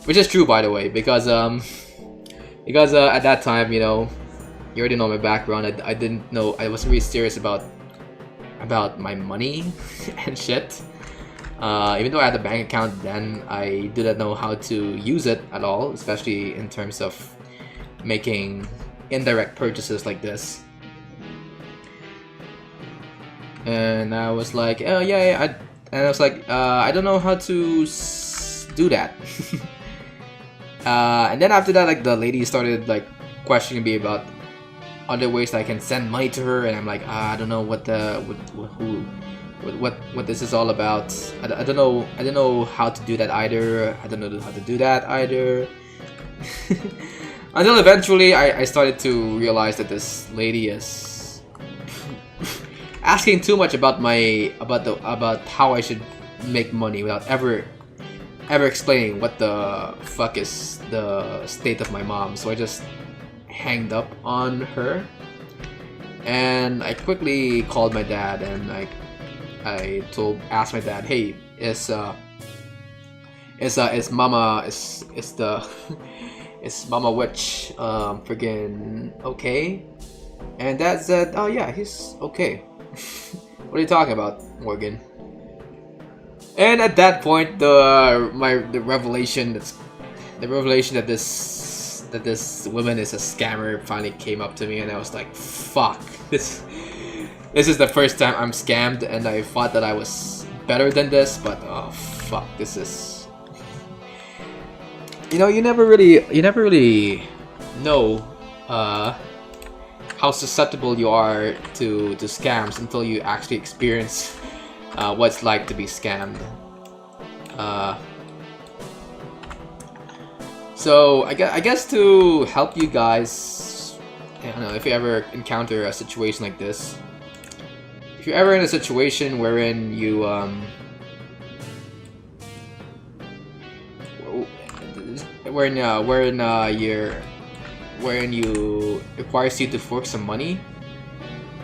Which is true, by the way, because at that time, you already know my background. I didn't know, I wasn't really serious about my money and shit. Even though I had a bank account then, I didn't know how to use it at all, especially in terms of making indirect purchases like this. And I was like, "Oh yeah," and I was like, "I don't know how to do that." And then after that, like, the lady started like questioning me about other ways that I can send money to her, and I'm like, I don't know what this is all about. I don't know how to do that either. I don't know how to do that either. Until eventually I started to realize that this lady is asking too much about how I should make money without ever explaining what the fuck is the state of my mom. So I just hanged up on her, and I quickly called my dad, and asked my dad, hey, is Mama Witch friggin' okay? And Dad said, oh yeah, he's okay. What are you talking about, Morgan? And at that point, the revelation that this woman is a scammer finally came up to me, and I was like, fuck, this is the first time I'm scammed, and I thought that I was better than this, but oh fuck, this is, you never really know how susceptible you are to scams until you actually experience what it's like to be scammed. So I guess to help you guys, I don't know, if you ever encounter a situation like this, if you're ever in a situation wherein you requires you to fork some money,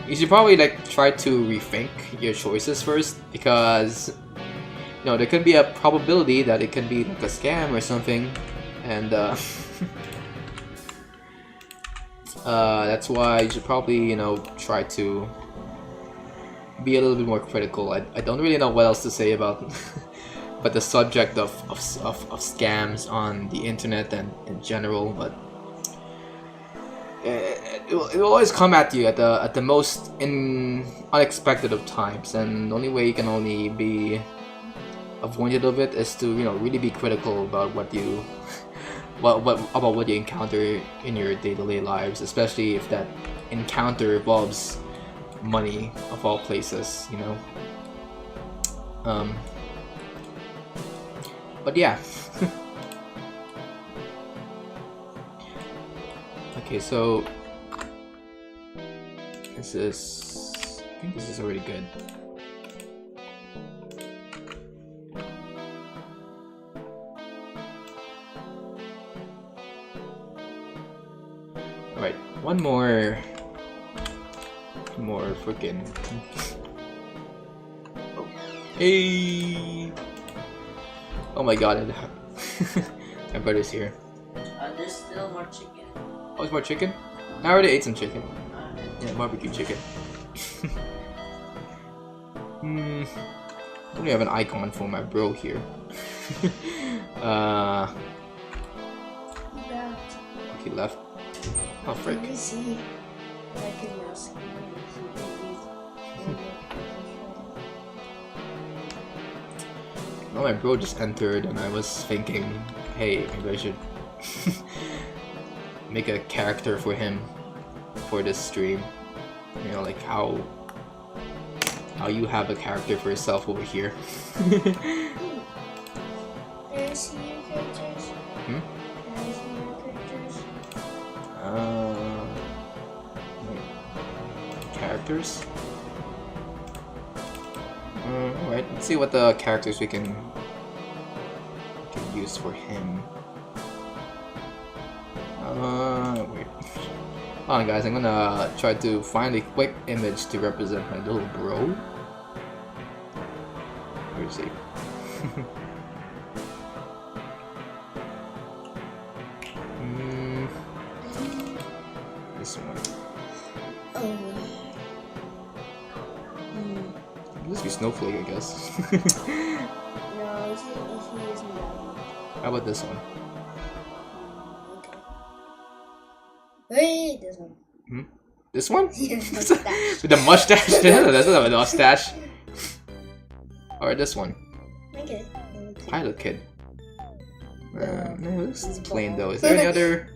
you should probably try to rethink your choices first, because there could be a probability that it could be like a scam or something, and that's why you should probably try to be a little bit more critical. I don't really know what else to say about but the subject of scams on the internet and in general, but it will always come at you at the most unexpected of times, and the only way you can only be avoided of it is to really be critical about what you encounter in your day-to-day lives, especially if that encounter involves money of all places, but yeah. Okay, so I think this is already good. Alright, one more freaking. Oh. Hey! Oh my god, my brother's here. There's still more chicken. Oh, there's more chicken? I already ate some chicken. Yeah, barbecue chicken. I only have an icon for my bro here. He left. Oh frick. Let me see. I can ask. Well, my bro just entered, and I was thinking, hey, maybe I should make a character for him for this stream. Like how you have a character for yourself over here. Can I see your characters? Can I see your characters? Characters? Alright, let's see what the characters we can use for him. Wait. Hold on, guys, I'm gonna try to find a quick image to represent my little bro. Where is he? This one. Oh. This be Snowflake, I guess. No, he isn't that one. How about this one? Wait, this one. This one? Yeah, mustache. With the mustache? No, that's not a mustache. Alright, this one. Okay. Pilot Kid. No, this is plain though. Is there any other?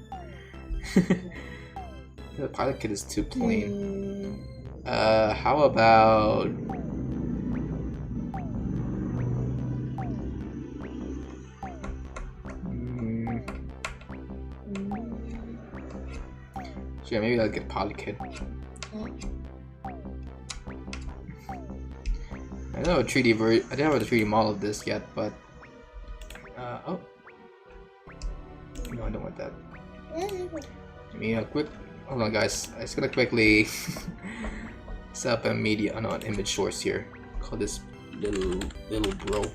The pilot kit is too plain. How about... Yeah, maybe I'll get pilot kit. I don't have a 3D I don't have a 3D model of this yet, but oh no, I don't want that. Give me a quick. Hold on, guys. I'm just gonna quickly set up a media, no, an image source here. Call this little bro.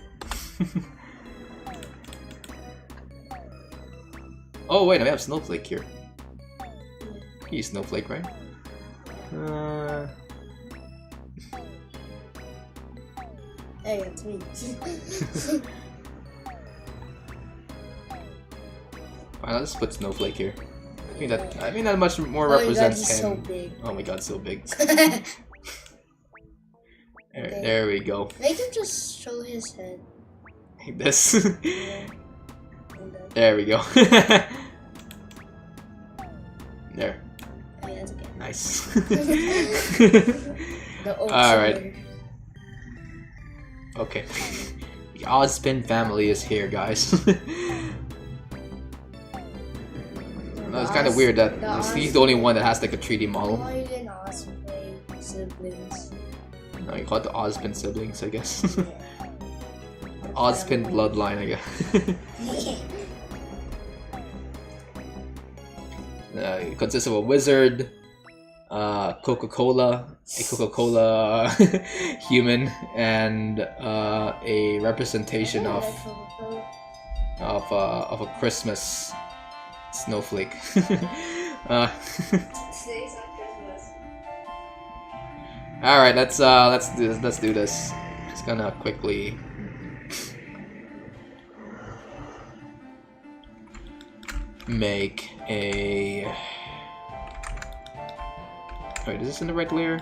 Oh wait, I have Snowflake here. He's Snowflake, right? Hey, it's me. Fine, I'll just put Snowflake here. I think that much more represents him. So big. Oh my god, so big. There we go. Make him just show his head. Like this. Yeah. There we go. There. Oh, yeah, that's okay. Nice. Alright. Okay. The Ozpin family is here, guys. No, it's kind of weird that he's the only one that has like a 3D model. Why are you in Ozpin siblings? No, you call it the Ozpin siblings, I guess. Yeah. The Ozpin bloodline, I guess. It consists of a wizard, Coca-Cola, a Coca-Cola human, and a representation of a Christmas snowflake. Today's on Christmas. All right, let's do this. Just gonna quickly. Make a... Wait, is this in the right layer?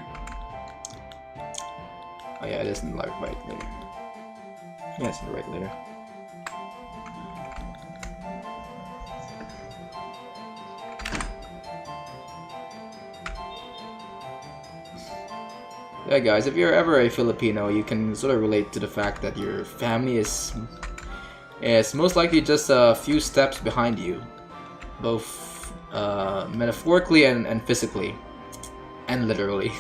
Oh yeah, it is in the right layer. Yeah, it's in the right layer. Yeah guys, if you're ever a Filipino, you can sort of relate to the fact that your family is most likely just a few steps behind you. Both metaphorically and physically, and literally.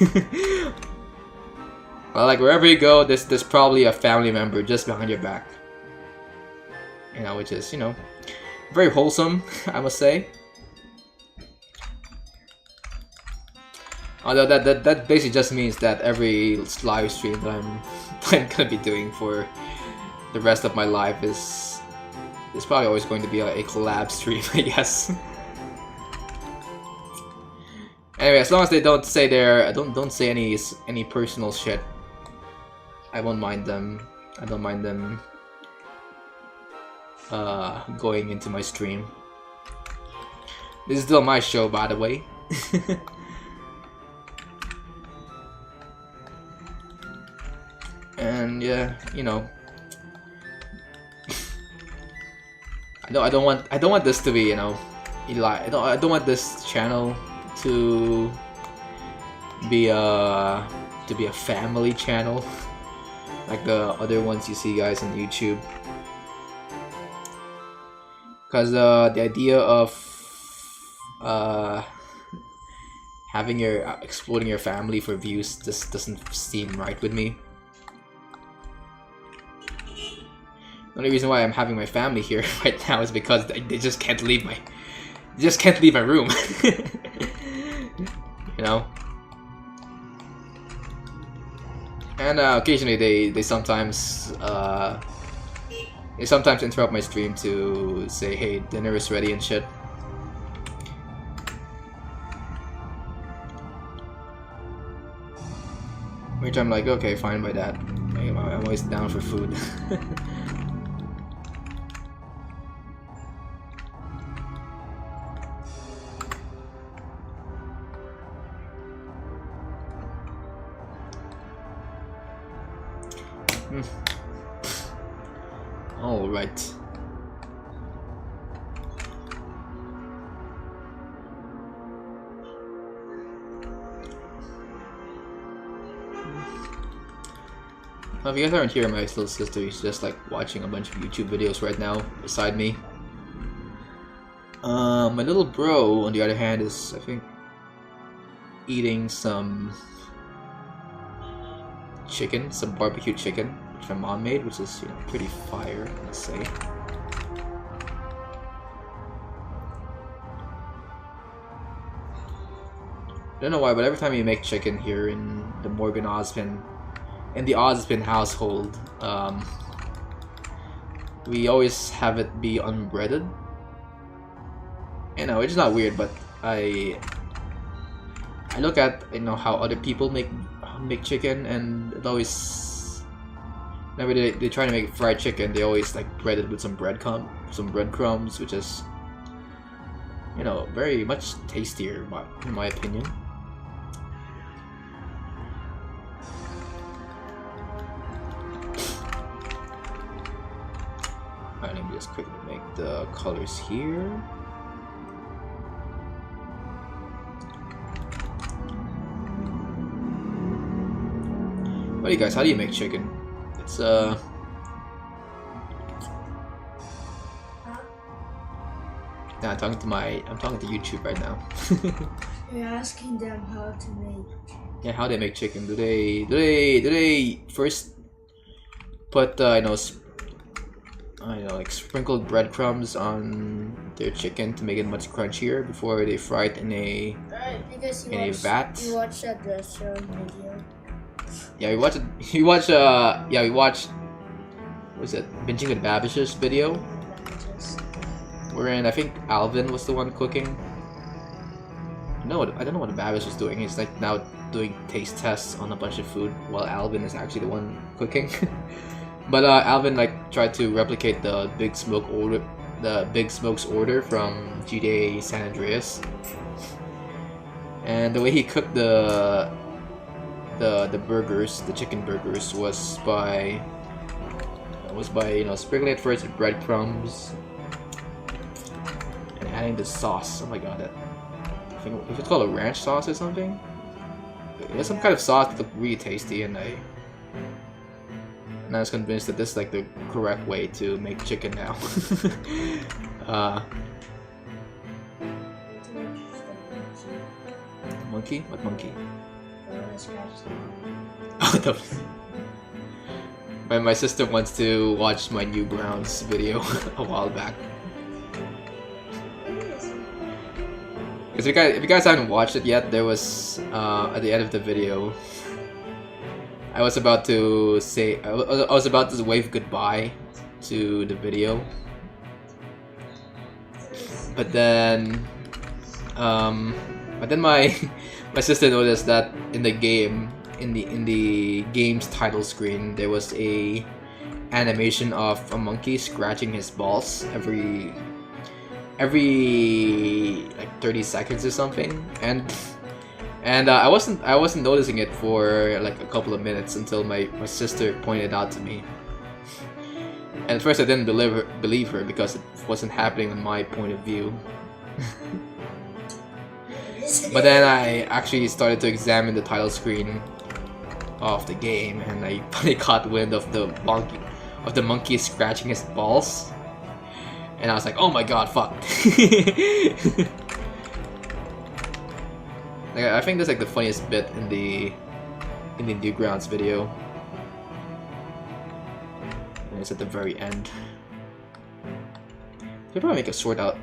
Well, like wherever you go, there's probably a family member just behind your back. You know, which is, you know, very wholesome, I must say. Although that basically just means that every live stream that I'm gonna be doing for the rest of my life is probably always going to be a collab stream, I guess. Anyway, as long as they don't say don't say any personal shit, I won't mind them. I don't mind them going into my stream. This is still my show, by the way. And yeah, you know, I don't want this to be, you know, I don't want this channel to be a family channel like the other ones you see guys on YouTube. Because the idea of having exploiting your family for views just doesn't seem right with me. The only reason why I'm having my family here right now is because they just can't leave my room. You know. And occasionally they sometimes interrupt my stream to say, hey, dinner is ready and shit. Which I'm like, okay, fine by that. I'm always down for food. All right. If you guys aren't here, my little sister is just like watching a bunch of YouTube videos right now beside me. My little bro, on the other hand, is I think eating some chicken, some barbecue chicken, which my mom made, which is pretty fire, let's say. I don't know why, but every time we make chicken here in the Ozpin household, we always have it be unbreaded. You know, it's not weird, but I look at how other people make chicken, and it always, whenever they try to make fried chicken, they always like bread it with some breadcrumbs, which is very much tastier in my opinion. Alright, let me just quickly make the colors here. What do you guys? How do you make chicken? It's Nah, I'm talking to YouTube right now. You're asking them how to make. Yeah, how they make chicken? Do they first put like sprinkled breadcrumbs on their chicken to make it much crunchier before they fry it in a vat? You watched that restaurant video. Yeah, we watched. We watched. What was it? Binging with Babish's video. Wherein I think Alvin was the one cooking. No, I don't know what Babish was doing. He's like now doing taste tests on a bunch of food while Alvin is actually the one cooking. But Alvin like tried to replicate the Big Smoke's order from GTA San Andreas, and the way he cooked the burgers, the chicken burgers, was by sprinkling it first with breadcrumbs and adding the sauce. Oh my god, I think if it's called a ranch sauce or something. It's some kind of sauce that looked really tasty, and I was convinced that this is like the correct way to make chicken now. Monkey? What monkey? My sister wants to watch my New Browns video a while back. Because if you guys haven't watched it yet, there was at the end of the video, I was about to say I was about to wave goodbye to the video, but then my sister noticed that in the game, in the game's title screen, there was a animation of a monkey scratching his balls every like 30 seconds or something, and I wasn't noticing it for like a couple of minutes until my sister pointed it out to me. And at first I didn't believe her because it wasn't happening on my point of view. But then I actually started to examine the title screen of the game, and I finally caught wind of the monkey scratching his balls, and I was like, oh my god, fuck. Like, I think that's like the funniest bit in the Newgrounds video. And it's at the very end. Could probably make a short out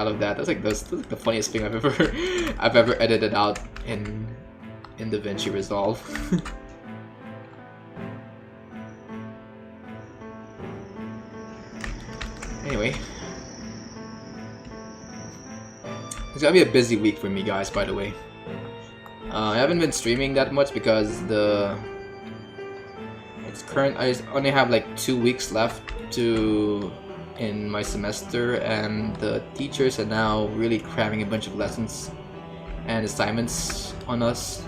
of that. That's like the funniest thing I've ever edited out in DaVinci Resolve. Anyway, it's gonna be a busy week for me, guys. By the way, I haven't been streaming that much because I only have like 2 weeks left in my semester, and the teachers are now really cramming a bunch of lessons and assignments on us.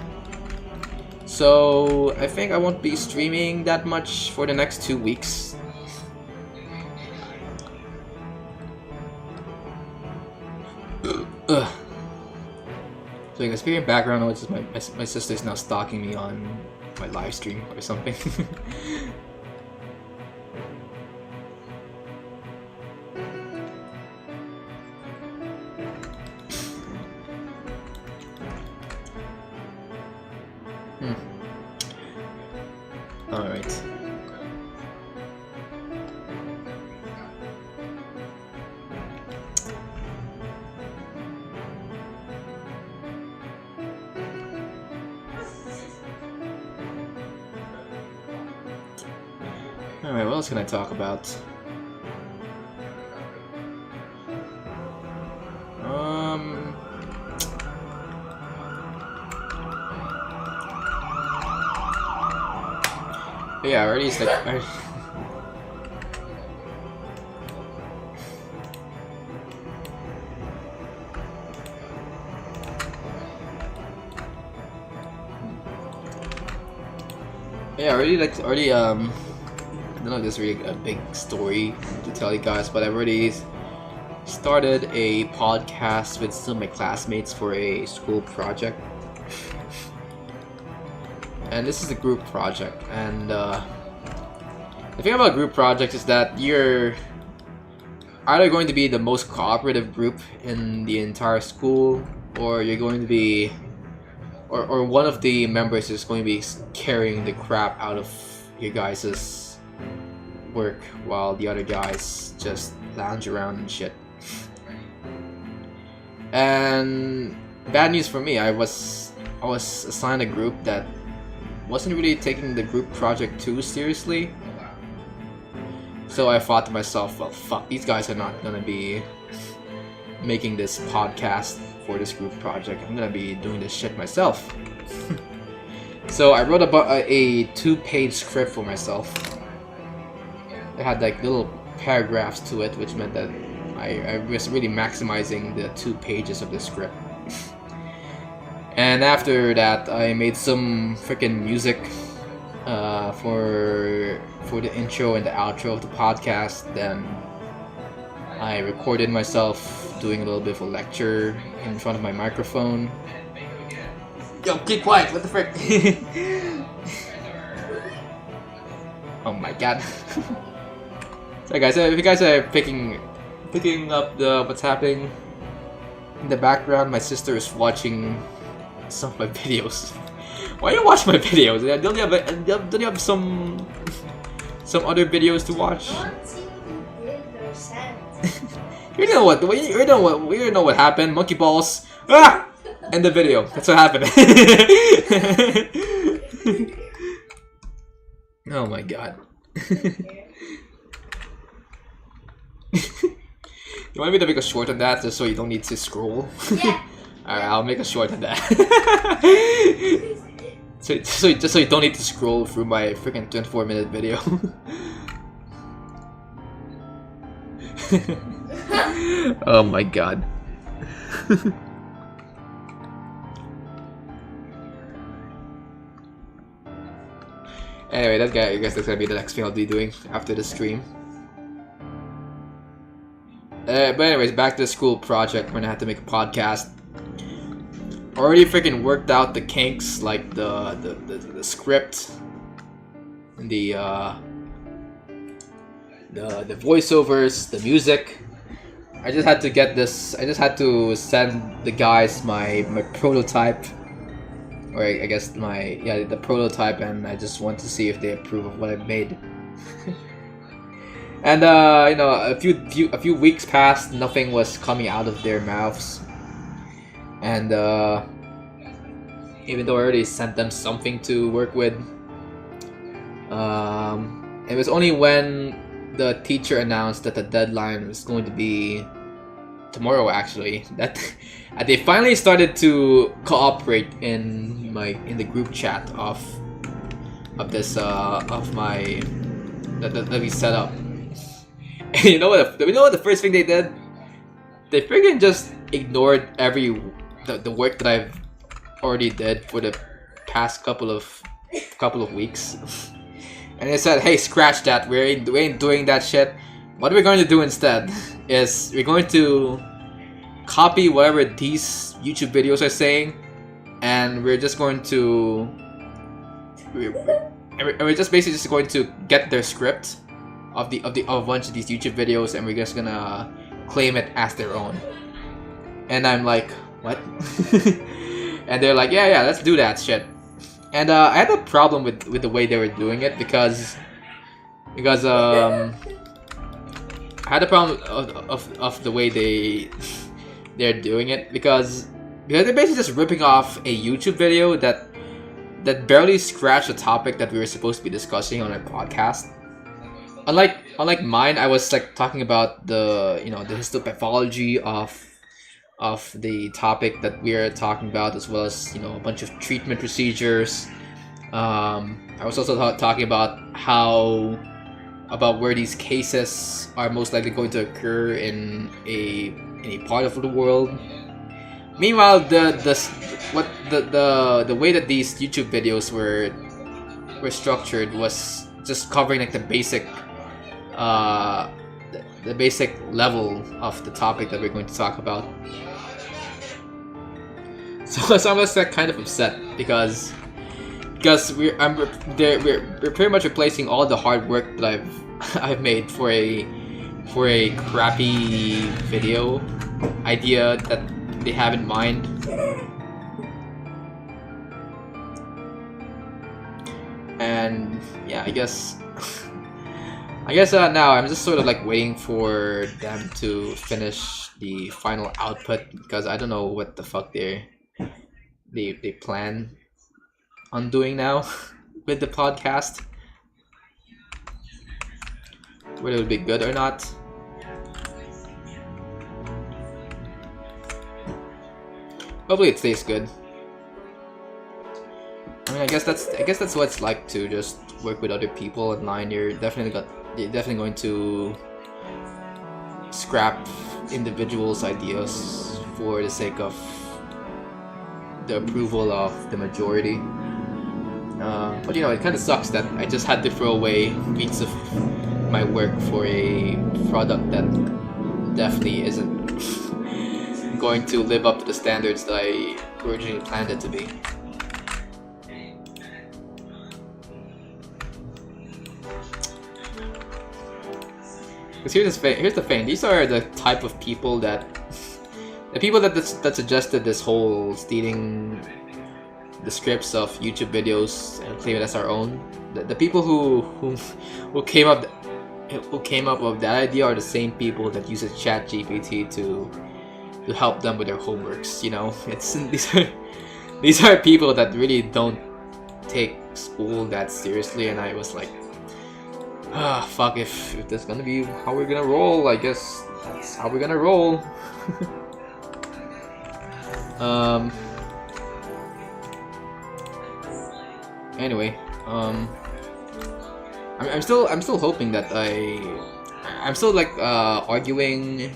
So I think I won't be streaming that much for the next 2 weeks. So you guys hear background noise, my sister's now stalking me on my live stream or something. Alright. Alright, what else can I talk about? Yeah, already it's like yeah, already I don't know if this is really a big story to tell you guys, but I've already started a podcast with some of my classmates for a school project. And this is a group project, and the thing about group projects is that you're either going to be the most cooperative group in the entire school, or you're going to be, or one of the members is going to be carrying the crap out of your guys' work, while the other guys just lounge around and shit. And bad news for me, I was assigned a group that wasn't really taking the group project too seriously. So I thought to myself, well, fuck, these guys are not gonna be making this podcast for this group project. I'm gonna be doing this shit myself. So I wrote a 2-page script for myself. It had like little paragraphs to it, which meant that I was really maximizing the 2 pages of the script. And after that, I made some freaking music for the intro and the outro of the podcast. Then I recorded myself doing a little bit of a lecture in front of my microphone. Yo, keep quiet! What the frick? Oh my god! So guys, if you guys are picking up what's happening in the background, my sister is watching some of my videos. Why do you watch my videos? Don't you have some other videos to watch? You know what? You know what happened? Monkey balls. Ah! End the video. That's what happened. Oh my god. You want me to make a short on that just so you don't need to scroll? Yeah. Alright, I'll make a short on that. Just so you don't need to scroll through my freaking 24-minute video. Oh my god. Anyway, I guess that's gonna be the next thing I'll be doing after the stream. But anyways, back to the school project. We're gonna have to make a podcast. Already freaking worked out the kinks, like the script, and the voiceovers, the music. I just had to get this. I just had to send the guys my prototype, or I guess the prototype, and I just want to see if they approve of what I made. And you know, a few weeks passed, nothing was coming out of their mouths. And even though I already sent them something to work with, it was only when the teacher announced that the deadline was going to be tomorrow, actually, that they finally started to cooperate in the group chat of this of my that we set up. And you know what the first thing they did? They freaking just ignored the work that I've already did for the past couple of weeks. And they said, hey, scratch that, we ain't doing that shit. What we're going to do instead is we're going to copy whatever these YouTube videos are saying, and we're just going to we're just basically just going to get their script of a bunch of these YouTube videos, and we're just gonna claim it as their own. And I'm like, what? And they're like, yeah, let's do that shit. And I had a problem with the way they were doing it because I had a problem of the way they're doing it because they're basically just ripping off a YouTube video that barely scratched the topic that we were supposed to be discussing on our podcast. Unlike mine, I was like talking about the histopathology of the topic that we are talking about, as well as a bunch of treatment procedures. I was also talking about where these cases are most likely going to occur in a part of the world. Meanwhile, the way that these YouTube videos were structured was just covering like the basic level of the topic that we're going to talk about. So I was like kind of upset because we're pretty much replacing all the hard work that I've made for a crappy video idea that they have in mind. And yeah, I guess now I'm just sort of like waiting for them to finish the final output because I don't know what the fuck they plan on doing now with the podcast. Whether it would be good or not. Hopefully it stays good. I mean, I guess that's what it's like to just work with other people online. You're definitely going to scrap individuals' ideas for the sake of the approval of the majority. But it kind of sucks that I just had to throw away weeks of my work for a product that definitely isn't going to live up to the standards that I originally planned it to be. Because here's the thing. These are the type of people that suggested this whole stealing the scripts of YouTube videos and claim it as our own. The people who came up with that idea are the same people that uses ChatGPT to help them with their homeworks. These are people that really don't take school that seriously, and I was like, fuck, if that's gonna be how we're gonna roll, I guess that's how we're gonna roll. Anyway, I'm still hoping that I'm still like arguing,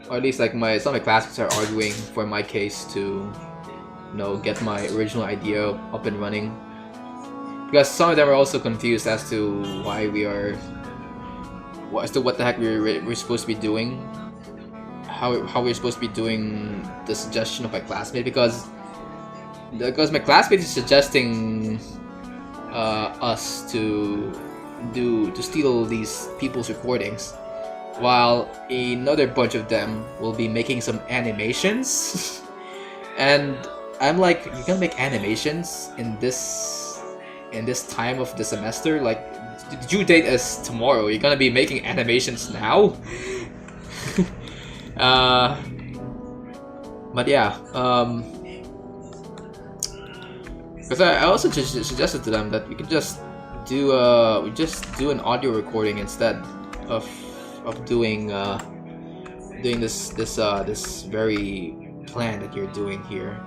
or at least like some of my classmates are arguing for my case to get my original idea up and running. Because some of them are also confused as to why what the heck we're supposed to be doing, how we're supposed to be doing the suggestion of my classmate, because my classmate is suggesting us to steal these people's recordings, while another bunch of them will be making some animations. And I'm like, you're gonna make animations in this time of the semester? Like, the due date is tomorrow. You're gonna be making animations now? But yeah, because I also just suggested to them that we could just do an audio recording instead of doing this very plan that you're doing here.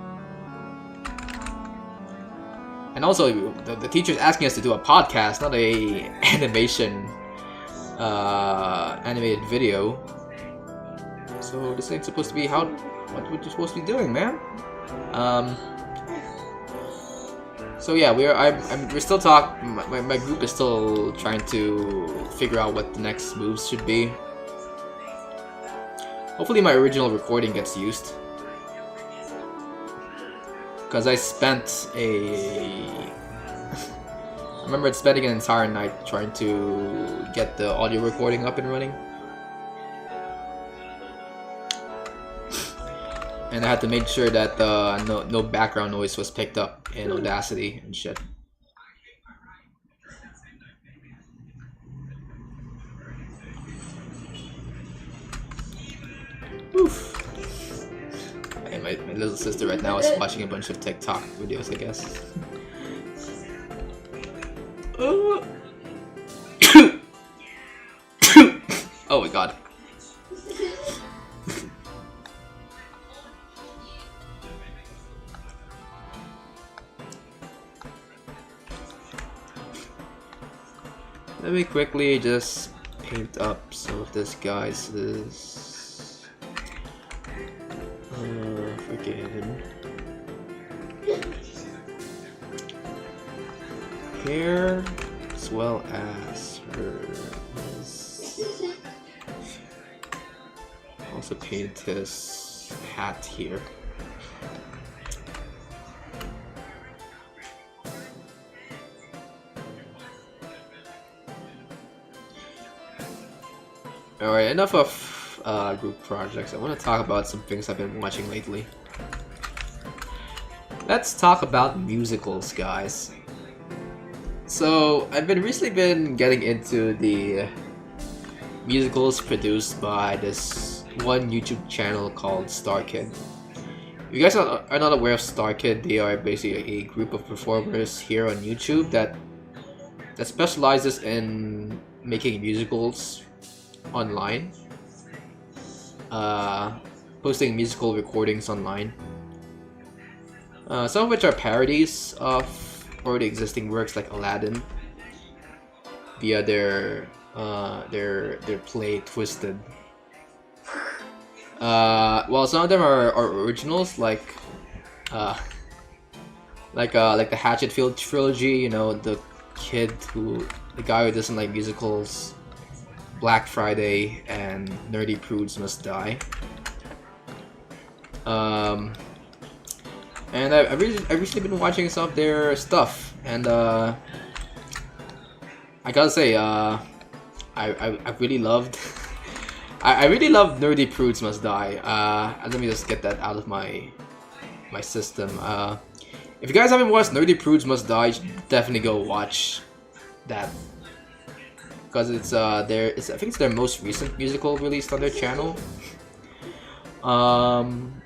And also, the teacher's asking us to do a podcast, not a animated video. So this ain't supposed to be what we're supposed to be doing, man. So yeah, we're still talking. My group is still trying to figure out what the next moves should be. Hopefully, my original recording gets used. because I spent I remember spending an entire night trying to get the audio recording up and running. And I had to make sure that no background noise was picked up in Audacity and shit. Oof. And my little sister right now is watching a bunch of TikTok videos, I guess. Oh my god. Let me quickly just paint up some of this guy's freaking hair, as well as her. Also paint his hat here. Alright, enough of group projects. I want to talk about some things I've been watching lately. Let's talk about musicals, guys. So, I've recently been getting into the musicals produced by this one YouTube channel called StarKid. If you guys are not aware of StarKid, they are basically a group of performers here on YouTube that specializes in making musicals online, posting musical recordings online, some of which are parodies of already existing works like Aladdin via their play Twisted. While some of them are originals, like the Hatchetfield trilogy, you know, the guy who doesn't like musicals, Black Friday, and Nerdy Prudes Must Die. And I've recently been watching some of their stuff, and I gotta say, I really loved I really loved Nerdy Prudes Must Die. Let me just get that out of my system. If you guys haven't watched Nerdy Prudes Must Die, you should definitely go watch that, because it's I think it's their most recent musical released on their channel. And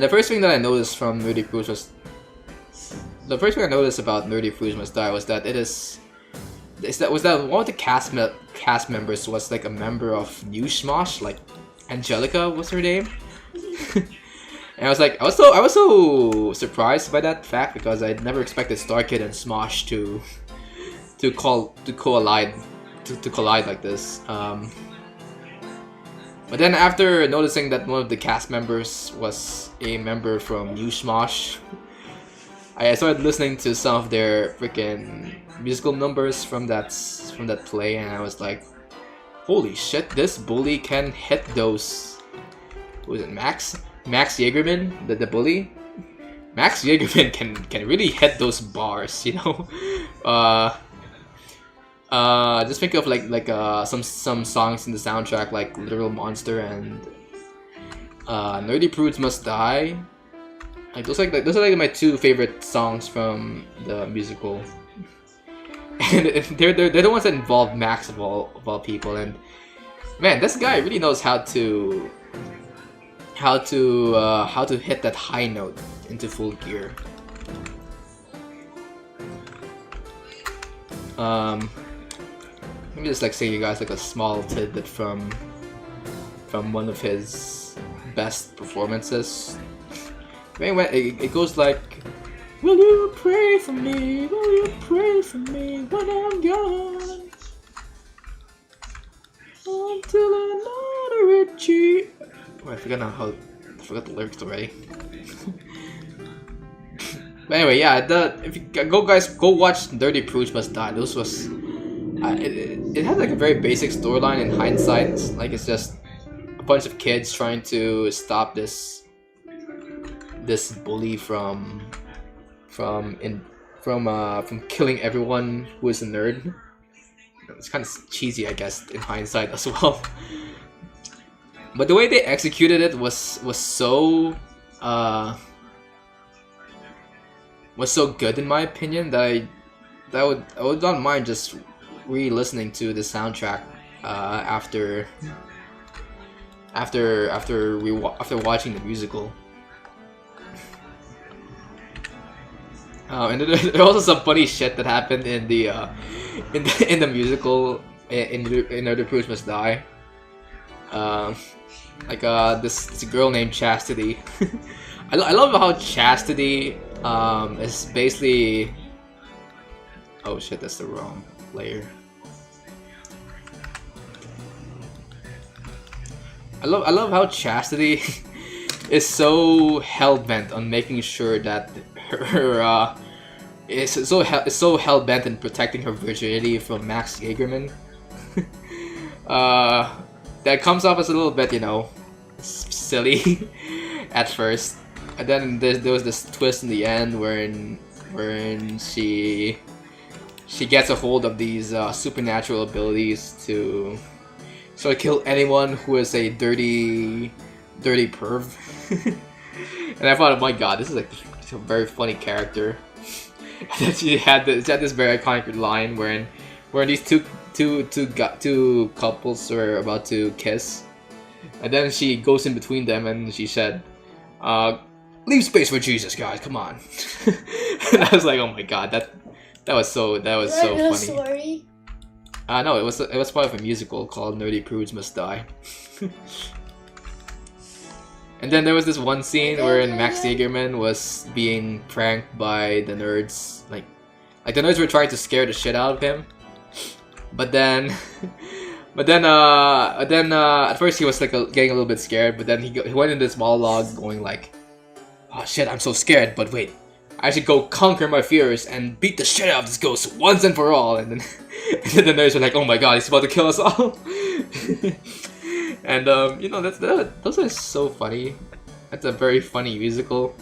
the first thing that I noticed from Nerdy Prudes was about Nerdy Prudes Must Die was that one of the cast members was like a member of New Smosh, like Angelica was her name. And I was so surprised by that fact, because I never expected StarKid and Smosh to collide like this. But then after noticing that one of the cast members was a member from New Smosh, I started listening to some of their freaking musical numbers from that play, and I was like, holy shit, this bully can hit those. Who is it, Max Jaegerman, the bully? Max Jaegerman can really hit those bars, you know. Just think of some songs in the soundtrack, like Literal Monster and Nerdy Prudes Must Die. Like those are my two favorite songs from the musical. And they're the ones that involve Max of all people. And man, this guy really knows how to hit that high note into full gear. Let me just say you guys a small tidbit from one of his best performances. It goes like, will you pray for me? Will you pray for me when I'm gone? Until another Richie. Oh, I forgot the lyrics already. But anyway, yeah. If you go watch Dirty Prudes Must Die. Those was it had a very basic storyline in hindsight. It's just a bunch of kids trying to stop this this bully from killing everyone who is a nerd. It's kind of cheesy, I guess, in hindsight as well. But the way they executed it was so good in my opinion that I would not mind just re-listening to the soundtrack after watching the musical. And there's also some funny shit that happened in the musical in Nerdy Prudes Must Die. This girl named Chastity. I love how Chastity is basically. Oh shit, that's the wrong layer. I love how Chastity is so hell-bent on making sure that her is so hell-bent in protecting her virginity from Max Jagerman. That comes off as a little bit, you know, silly at first, and then there was this twist in the end wherein she gets a hold of these supernatural abilities to sort of kill anyone who is a dirty perv. And I thought, oh my god, this is like a very funny character. And then she had this very iconic line wherein these two couples were about to kiss, and then she goes in between them and she said, "Leave space for Jesus, guys, come on." And I was like, oh my god, that was so funny. Story? No, it was part of a musical called Nerdy Prudes Must Die. And then there was this one scene wherein Max Jagerman was being pranked by the nerds, like the nerds were trying to scare the shit out of him. But then at first he was like getting a little bit scared, but then he went into this monologue going like, "Oh shit, I'm so scared, but wait, I should go conquer my fears and beat the shit out of this ghost once and for all." And then the nerds were like, "Oh my god, he's about to kill us all." And you know, those are so funny. That's a very funny musical.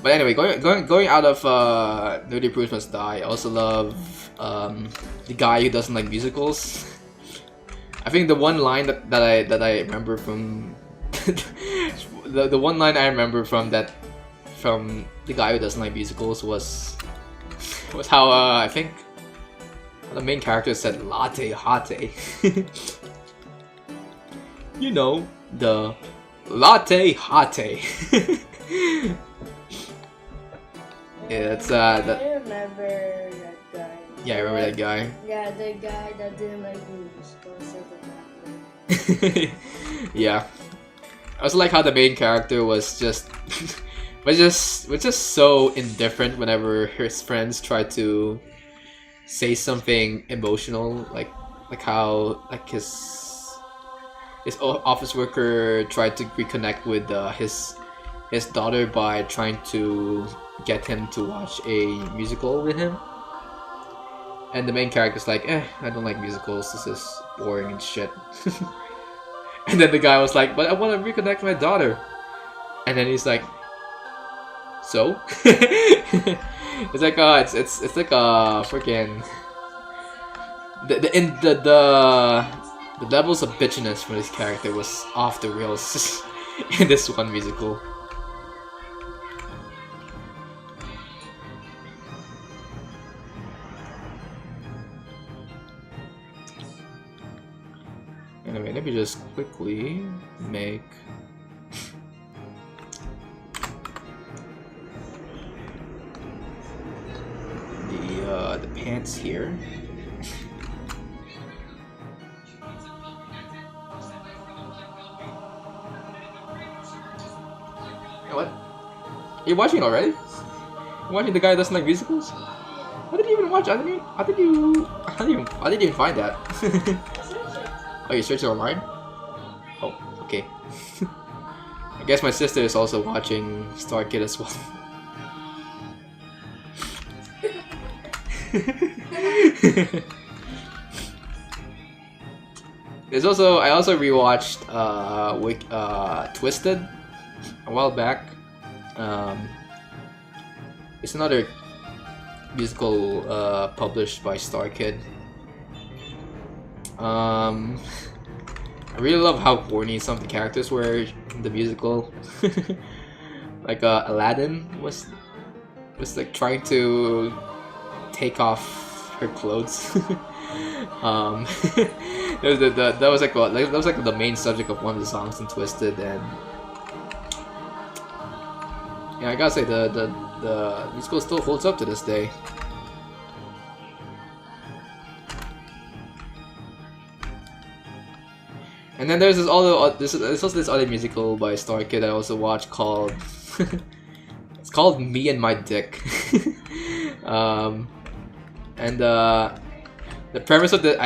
But anyway, going out of Nerdy Prudes Must Die, I also love the guy who doesn't like musicals. I think the one line that I remember from the one line I remember from the guy who doesn't like musicals was how I think the main character said latte hate. You know, the latte hate. Yeah, that's I remember that guy. Yeah, I remember that guy. Yeah, the guy that didn't like musicals. Yeah. I also like how the main character was just was just so indifferent whenever his friends tried to say something emotional, like how like his office worker tried to reconnect with his daughter by trying to get him to watch a musical with him. And the main character's like, I don't like musicals, this is boring and shit. And then the guy was like, but I want to reconnect my daughter. And then he's like, so? It's like it's like a freaking the levels of bitchiness from this character was off the rails in this one musical. Anyway, let me just quickly make the pants here. What? Are you watching already? You watching the guy who doesn't like musicals? How did you even watch? How did you even find that? Oh, you searched it online? Oh, okay. I guess my sister is also watching Star Kid as well. There's also I also rewatched Twisted a while back. It's another musical published by StarKid. I really love how corny some of the characters were in the musical. Like Aladdin was like trying to take off her clothes. That was like the main subject of one of the songs in Twisted, and yeah, I gotta say the musical still holds up to this day. And then there's there's also this other musical by StarKid I also watched called it's called Me and My Dick. And the premise of the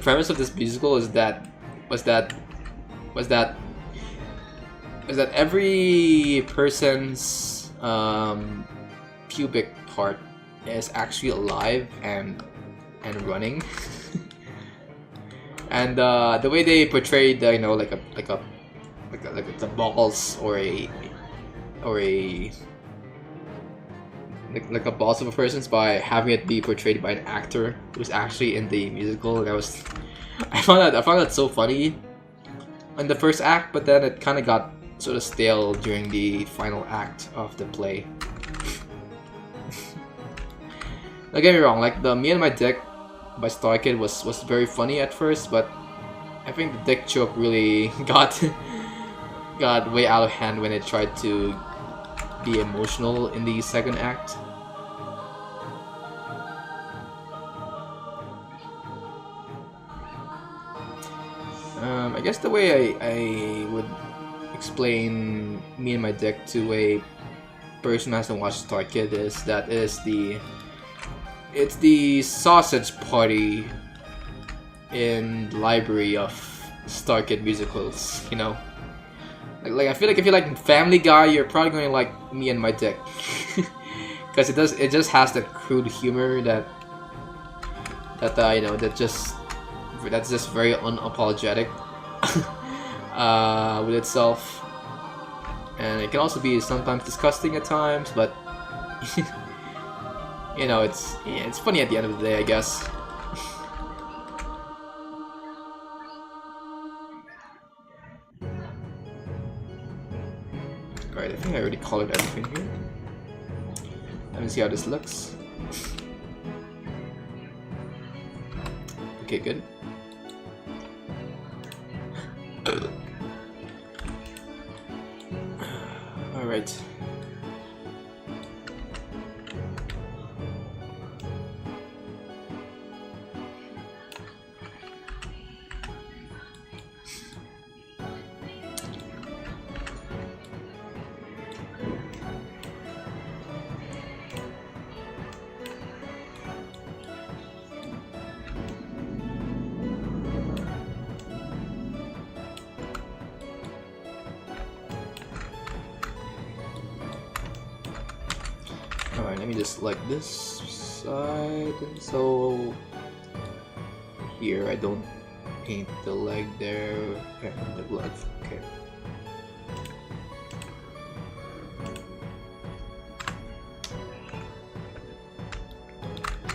premise of this musical was that every person's pubic part is actually alive and running. And the way they portrayed the, you know, like the balls or a balls of a person's by having it be portrayed by an actor who's actually in the musical. And I found that so funny in the first act, but then it kind of got sort of stale during the final act of the play. Don't get me wrong, like the Me and My Dick by StarKid was very funny at first, but I think the dick joke really got way out of hand when it tried to be emotional in the second act. I guess the way I would explain Me and My Dick to a person who hasn't watched StarKid is that it's the sausage party in the library of StarKid musicals, you know? Like I feel like if you like Family Guy, you're probably going to like Me and My Dick. Because it just has that crude humor that you know, that's just very unapologetic with itself. And it can also be sometimes disgusting at times, but you know, it's funny at the end of the day, I guess. Alright, I think I already colored everything here. Let me see how this looks. Okay, good. Alright. Alright, let me just select this side, so here I don't paint the leg there and the blood. Okay.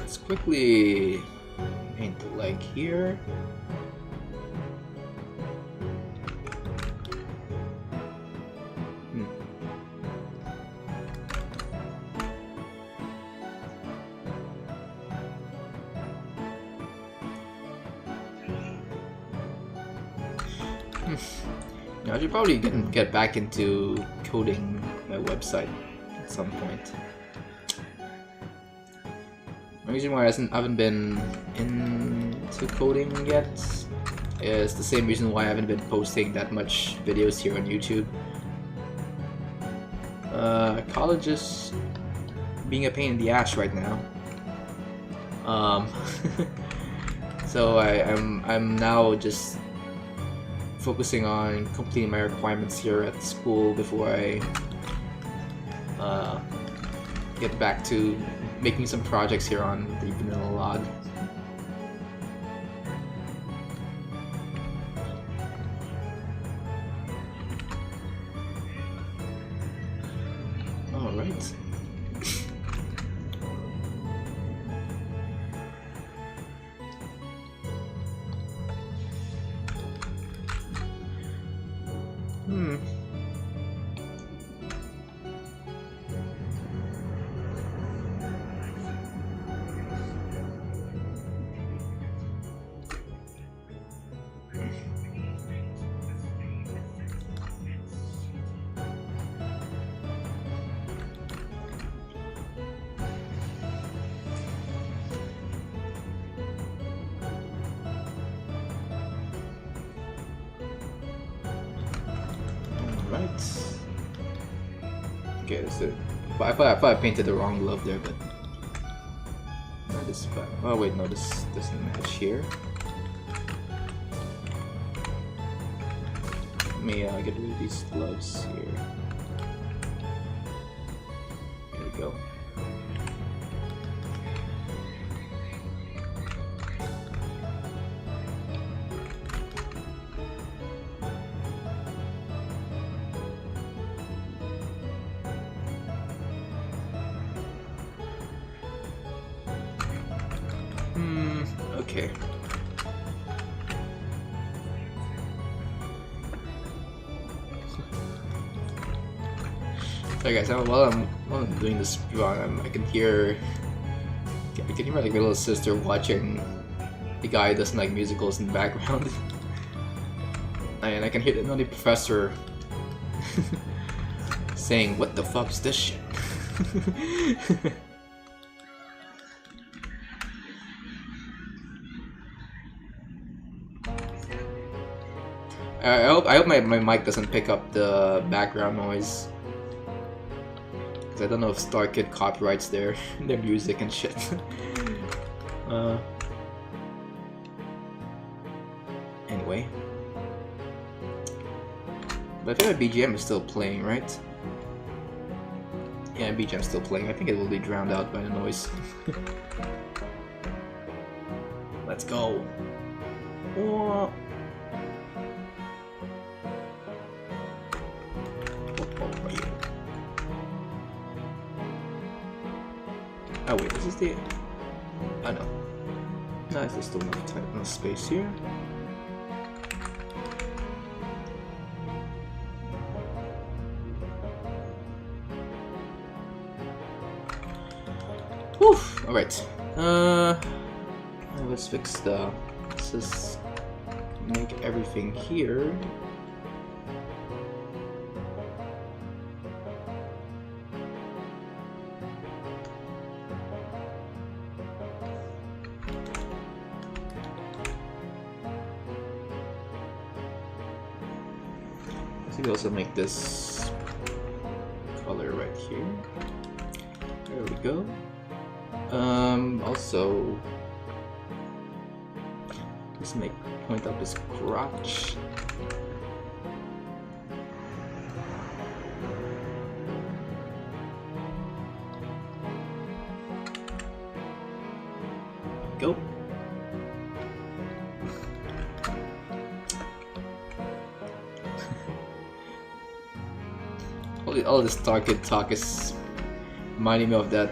Let's quickly paint the leg here. I should probably get back into coding my website at some point. The reason why I haven't been into coding yet is the same reason why I haven't been posting that much videos here on YouTube. College is being a pain in the ass right now. So I'm now just focusing on completing my requirements here at school before I get back to making some projects here on the vanilla log. Alright. Okay, that's it. But I thought I painted the wrong glove there, but not this bad. Oh wait, no, this doesn't match here. Let me get rid of these gloves here. There we go. Okay. Sorry guys, while I'm doing this run, I can hear my like, little sister watching the guy who doesn't like musicals in the background. And I can hear the professor saying, "What the fuck is this shit?" I hope my mic doesn't pick up the background noise. Cause I don't know if StarKid copyrights their music and shit. Anyway. But I think my BGM is still playing, right? Yeah, BGM is still playing. I think it will be drowned out by the noise. Let's go. Oh. Oh wait, this is the... Oh no. Nice, there's still enough space here. Whew! Alright. Let's fix the... Let's just make everything here. We also make this color right here. There we go. Also, let's point out this crotch. Go. All this StarKid talk is reminding me of that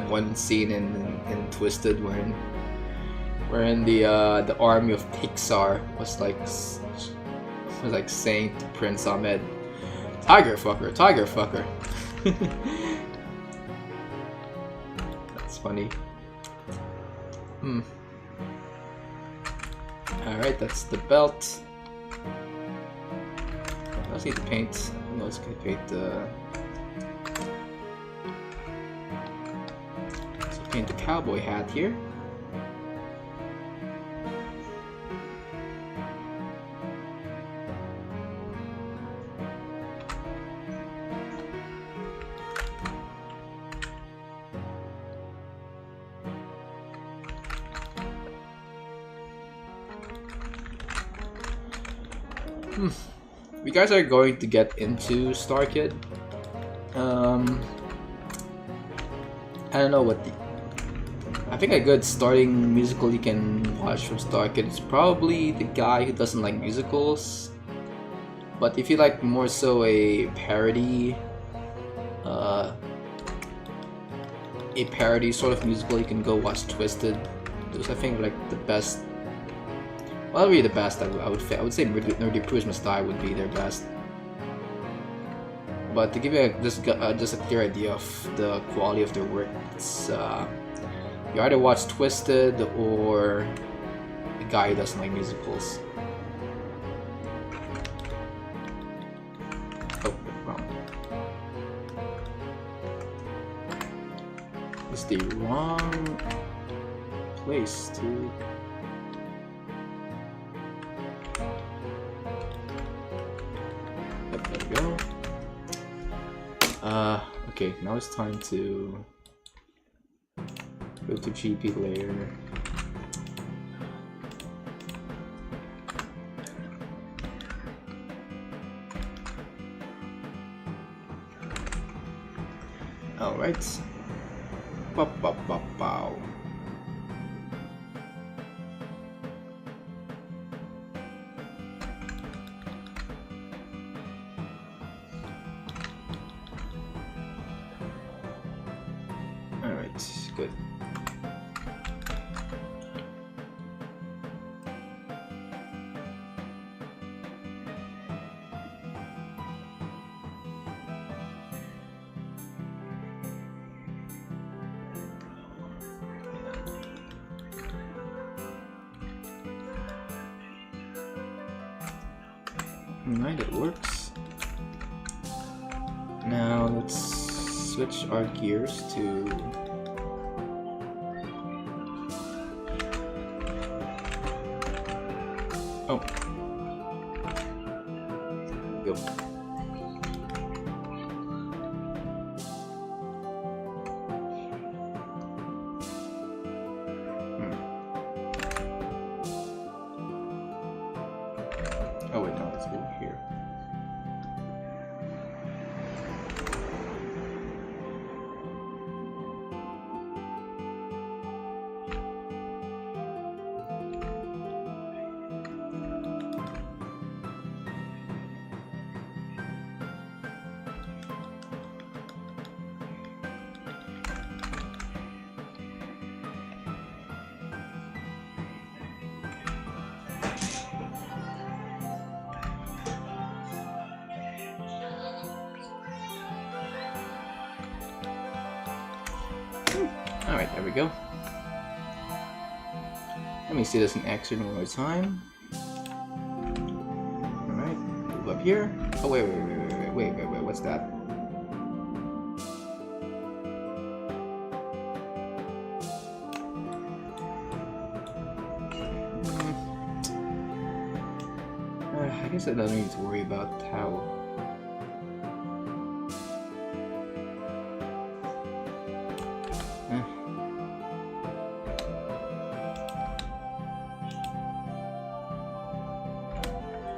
one scene in Twisted wherein the army of Pixar was like saying to Prince Ahmed, "Tiger fucker, tiger fucker." That's funny. Alright, that's the belt. Let's need to paint. No, let's paint the. Let's paint the cowboy hat here. You guys are going to get into StarKid. I don't know what I think a good starting musical you can watch from StarKid is probably the guy who doesn't like musicals. But if you like more so a parody a parody sort of musical, you can go watch Twisted. Those I think like the best. Well, really the best. I would say Nerdy Prudes Must Die would be their best. But to give you just a clear idea of the quality of their work, it's you either watch Twisted or a guy who doesn't like musicals. Oh, wrong. It's the wrong place to. Yep, there we go. Okay, now it's time to go to GP layer. Alright. Pow. Alright, good. Alright, it works. Now let's switch our gears to go. Oh wait, no, let's go here. Alright, there we go. Let me see this in action one more time. Alright, move up here. Oh, wait, what's that? I guess I don't need to worry about how.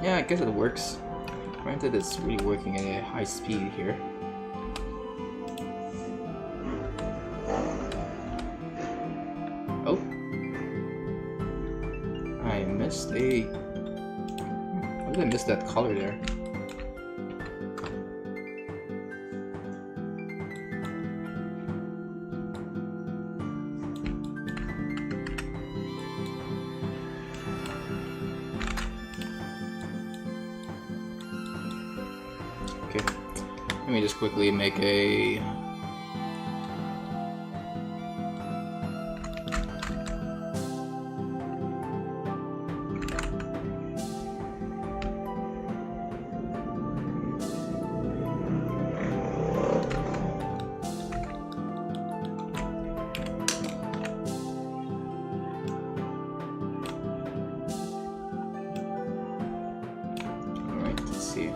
Yeah, I guess it works. Granted, it's really working at a high speed here. Oh! I missed a... Why did I miss that color there? Okay, let me just quickly make a... Alright, let's see.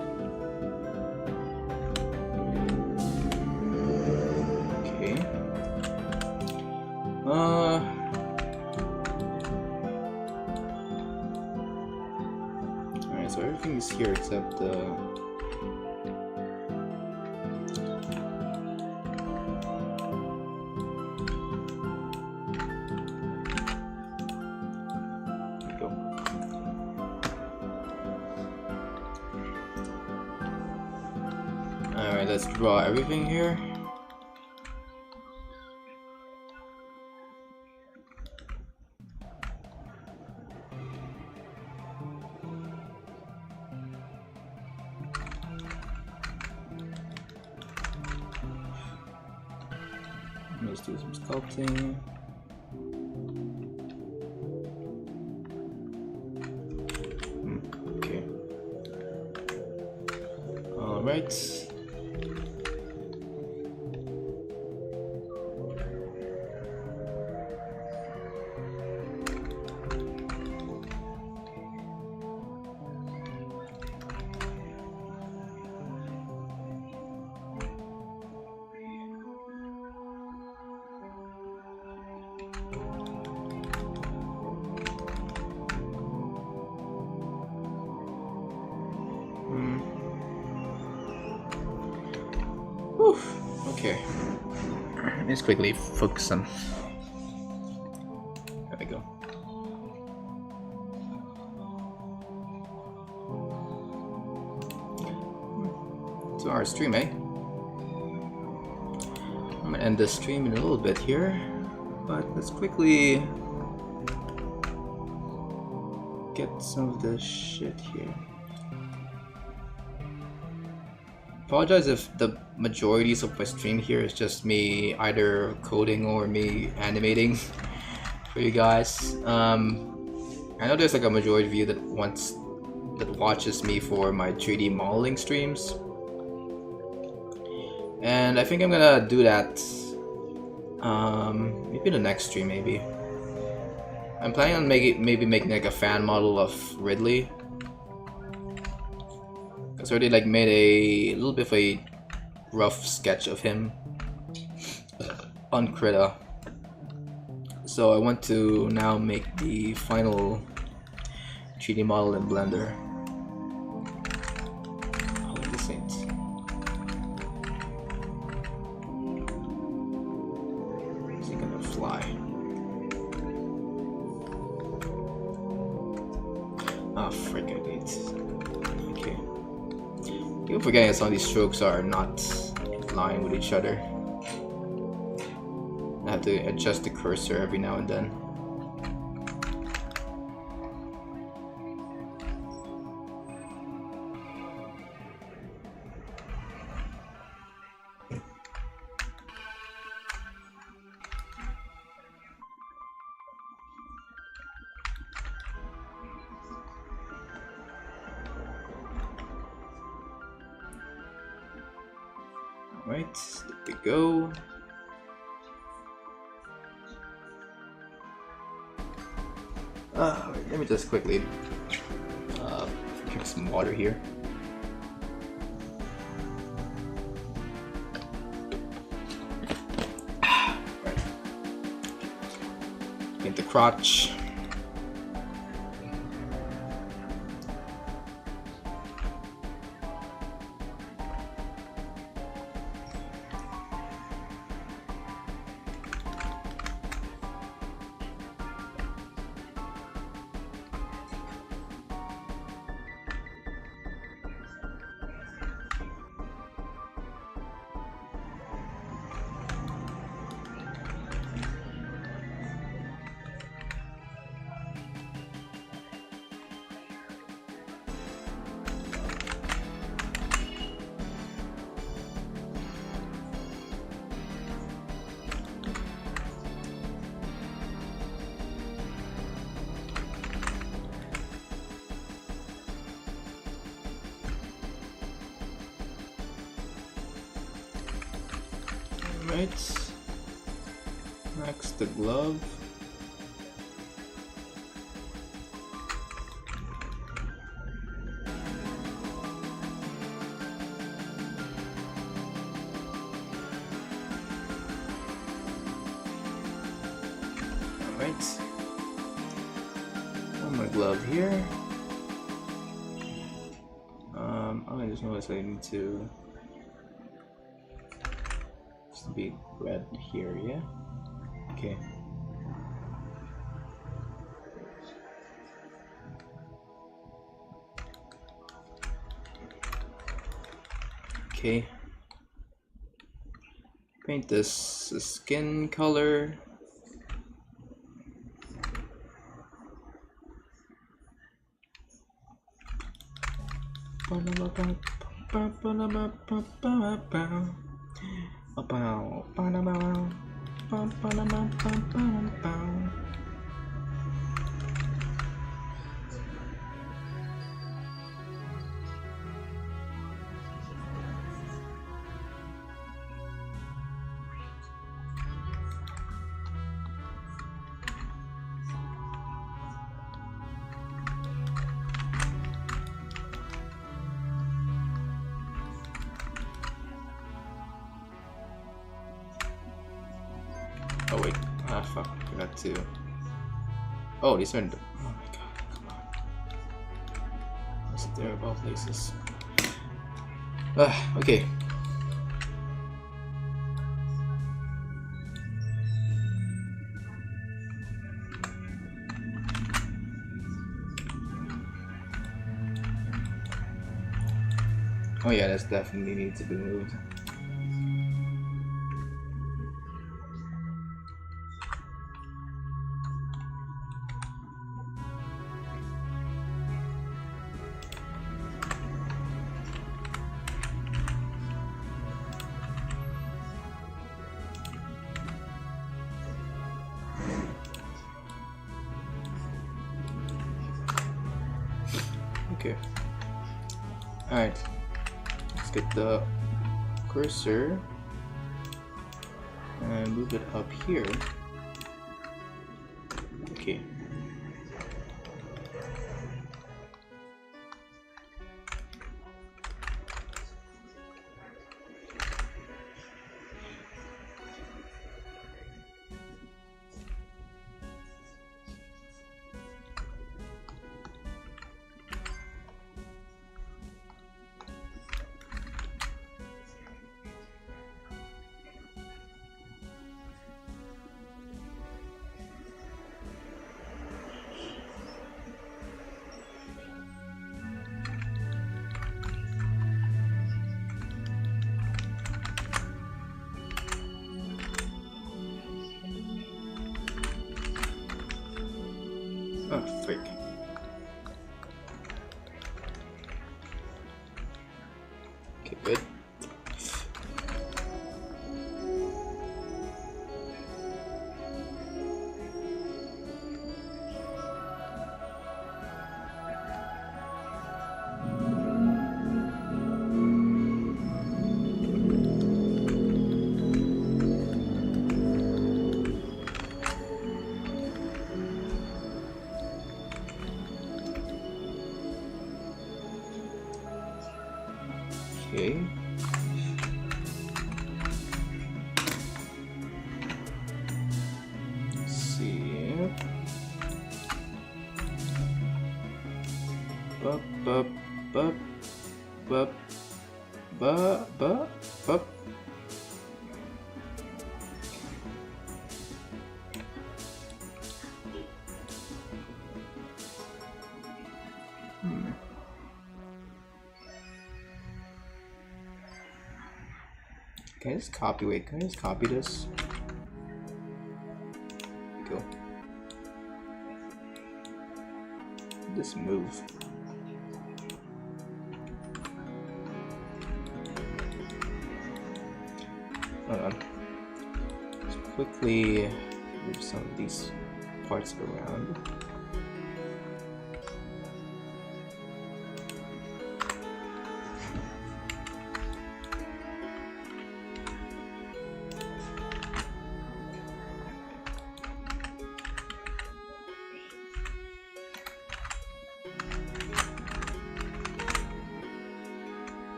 Alright, so everything is here except go. Alright, let's draw everything here. Let's do some sculpting. Okay. All right. Whew. Okay. Let's quickly focus on. There we go. To our stream, eh? I'm gonna end the stream in a little bit here, but let's quickly get some of the shit here. Apologize if the majorities of my stream here is just me either coding or me animating for you guys. I know there's like a majority of you that watches me for my 3D modeling streams, and I think I'm gonna do that maybe the next stream. Maybe I'm planning on maybe making like a fan model of Ridley. I already like made a little bit of a rough sketch of him on Krita, so I want to now make the final 3D model in Blender. Holy saints! Is he gonna fly? Ah, frick! I need. Okay. You're forgetting that some of these strokes are not in line with each other. I have to adjust the cursor every now and then. Right, there we go. Wait, let me just quickly drink some water here. Right. Paint the crotch. Right. Next, the glove. Alright. One more glove here. I just noticed I need to be red here, yeah? Okay. Okay. paint this the skin color. Oh wait, fuck, I forgot to. Oh, these are. Oh my god, come on. There of all places. Okay. Oh yeah, that's definitely needs to be moved. Okay. Alright. Let's get the cursor and move it up here. Okay. Oh, frick. Okay, good. Okay. Let's see. Bup, bup, bup, bup, bup, bup, bup. Can I just copy? Wait, can I just copy this? Go. Just move. Hold on. Let's quickly move some of these parts around.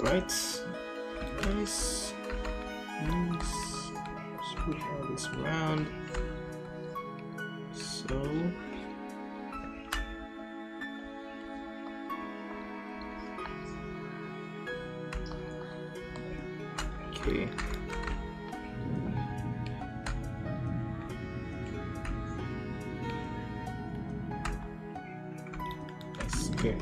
Alright, nice. Let's push all this around. So okay. Nice. Okay.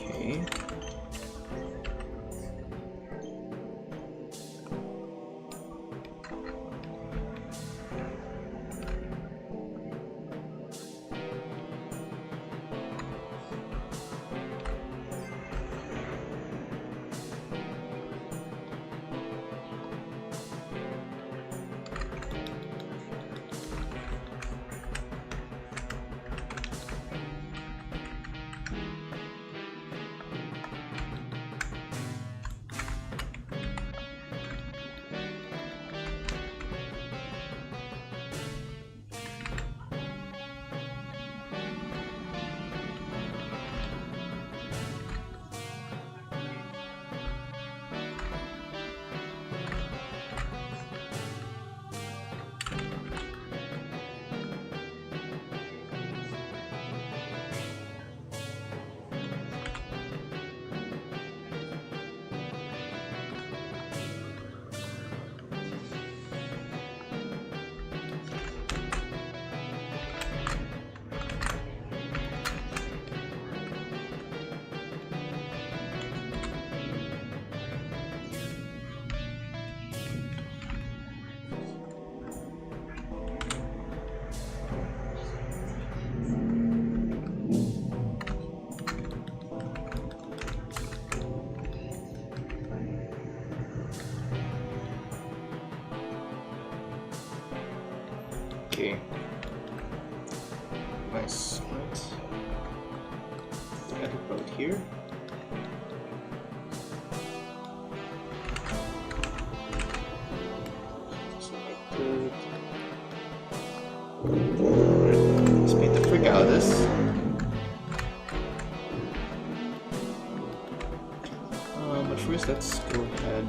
Okay. Okay. Nice. Right. Add it right here. Selected. Let's beat the frick out of this. But first, let's go ahead.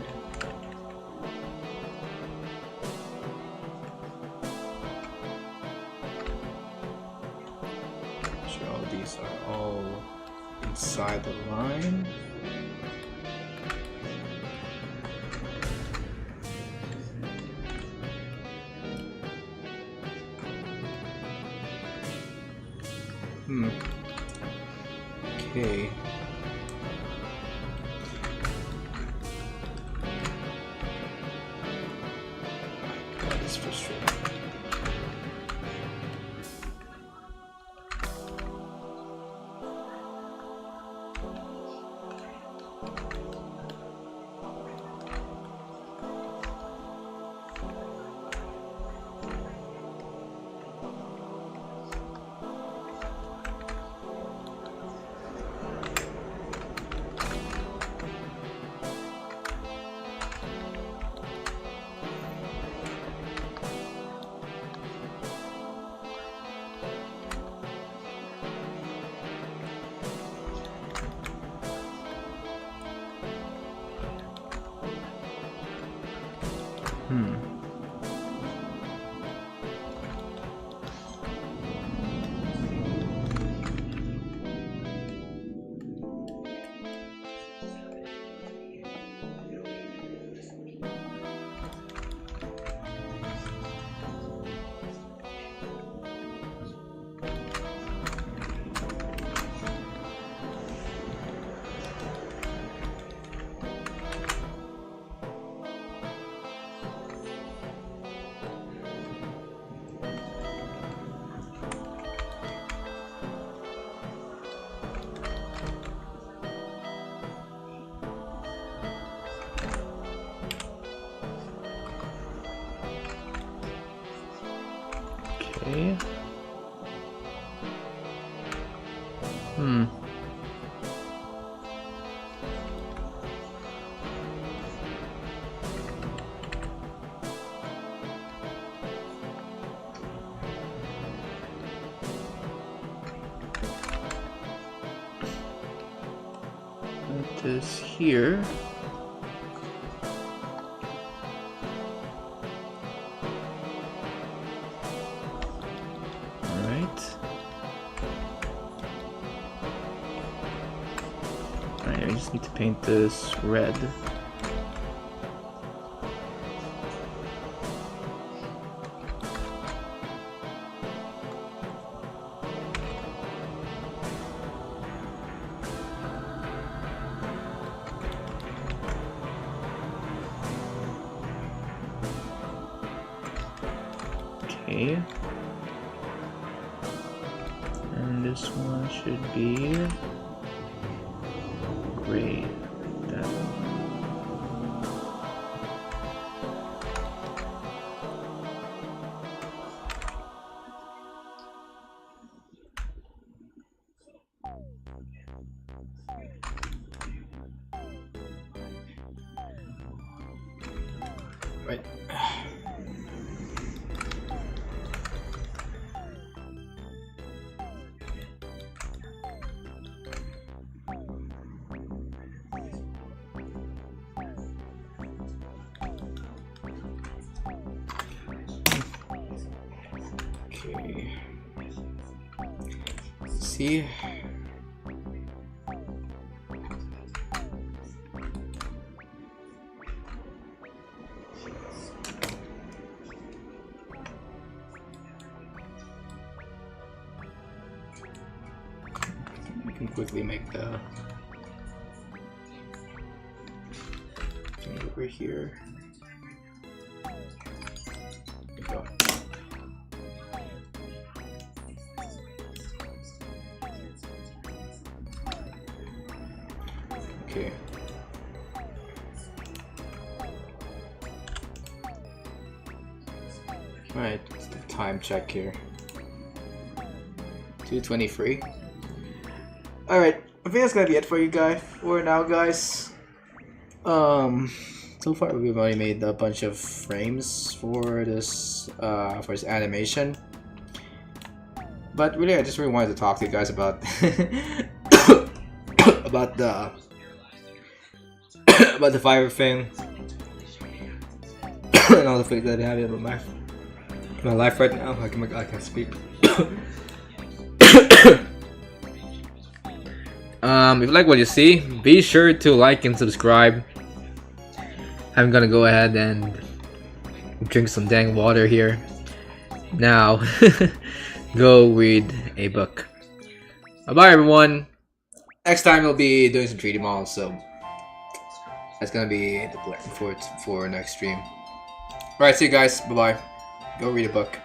These are all inside the line. Okay. God, it's frustrating. Okay. Put this here. Alright, I just need to paint this red. Okay. And this one should be gray. That one. Right. Okay. Let's see. We can quickly make the thing over here. There we go. Okay. Alright, let's do a time check here. 2:23. Alright, I think that's gonna be it for you guys for now, guys. So far we've already made a bunch of frames for this animation. But really, I just really wanted to talk to you guys about about the about the fire thing and all the things that I have in my life right now. I can't speak. If you like what you see, be sure to like and subscribe. I'm gonna go ahead and drink some dang water here. Now, go read a book. Bye everyone. Next time we'll be doing some 3D models, so that's gonna be the plan for next stream. Alright, see you guys. Bye bye. Go read a book.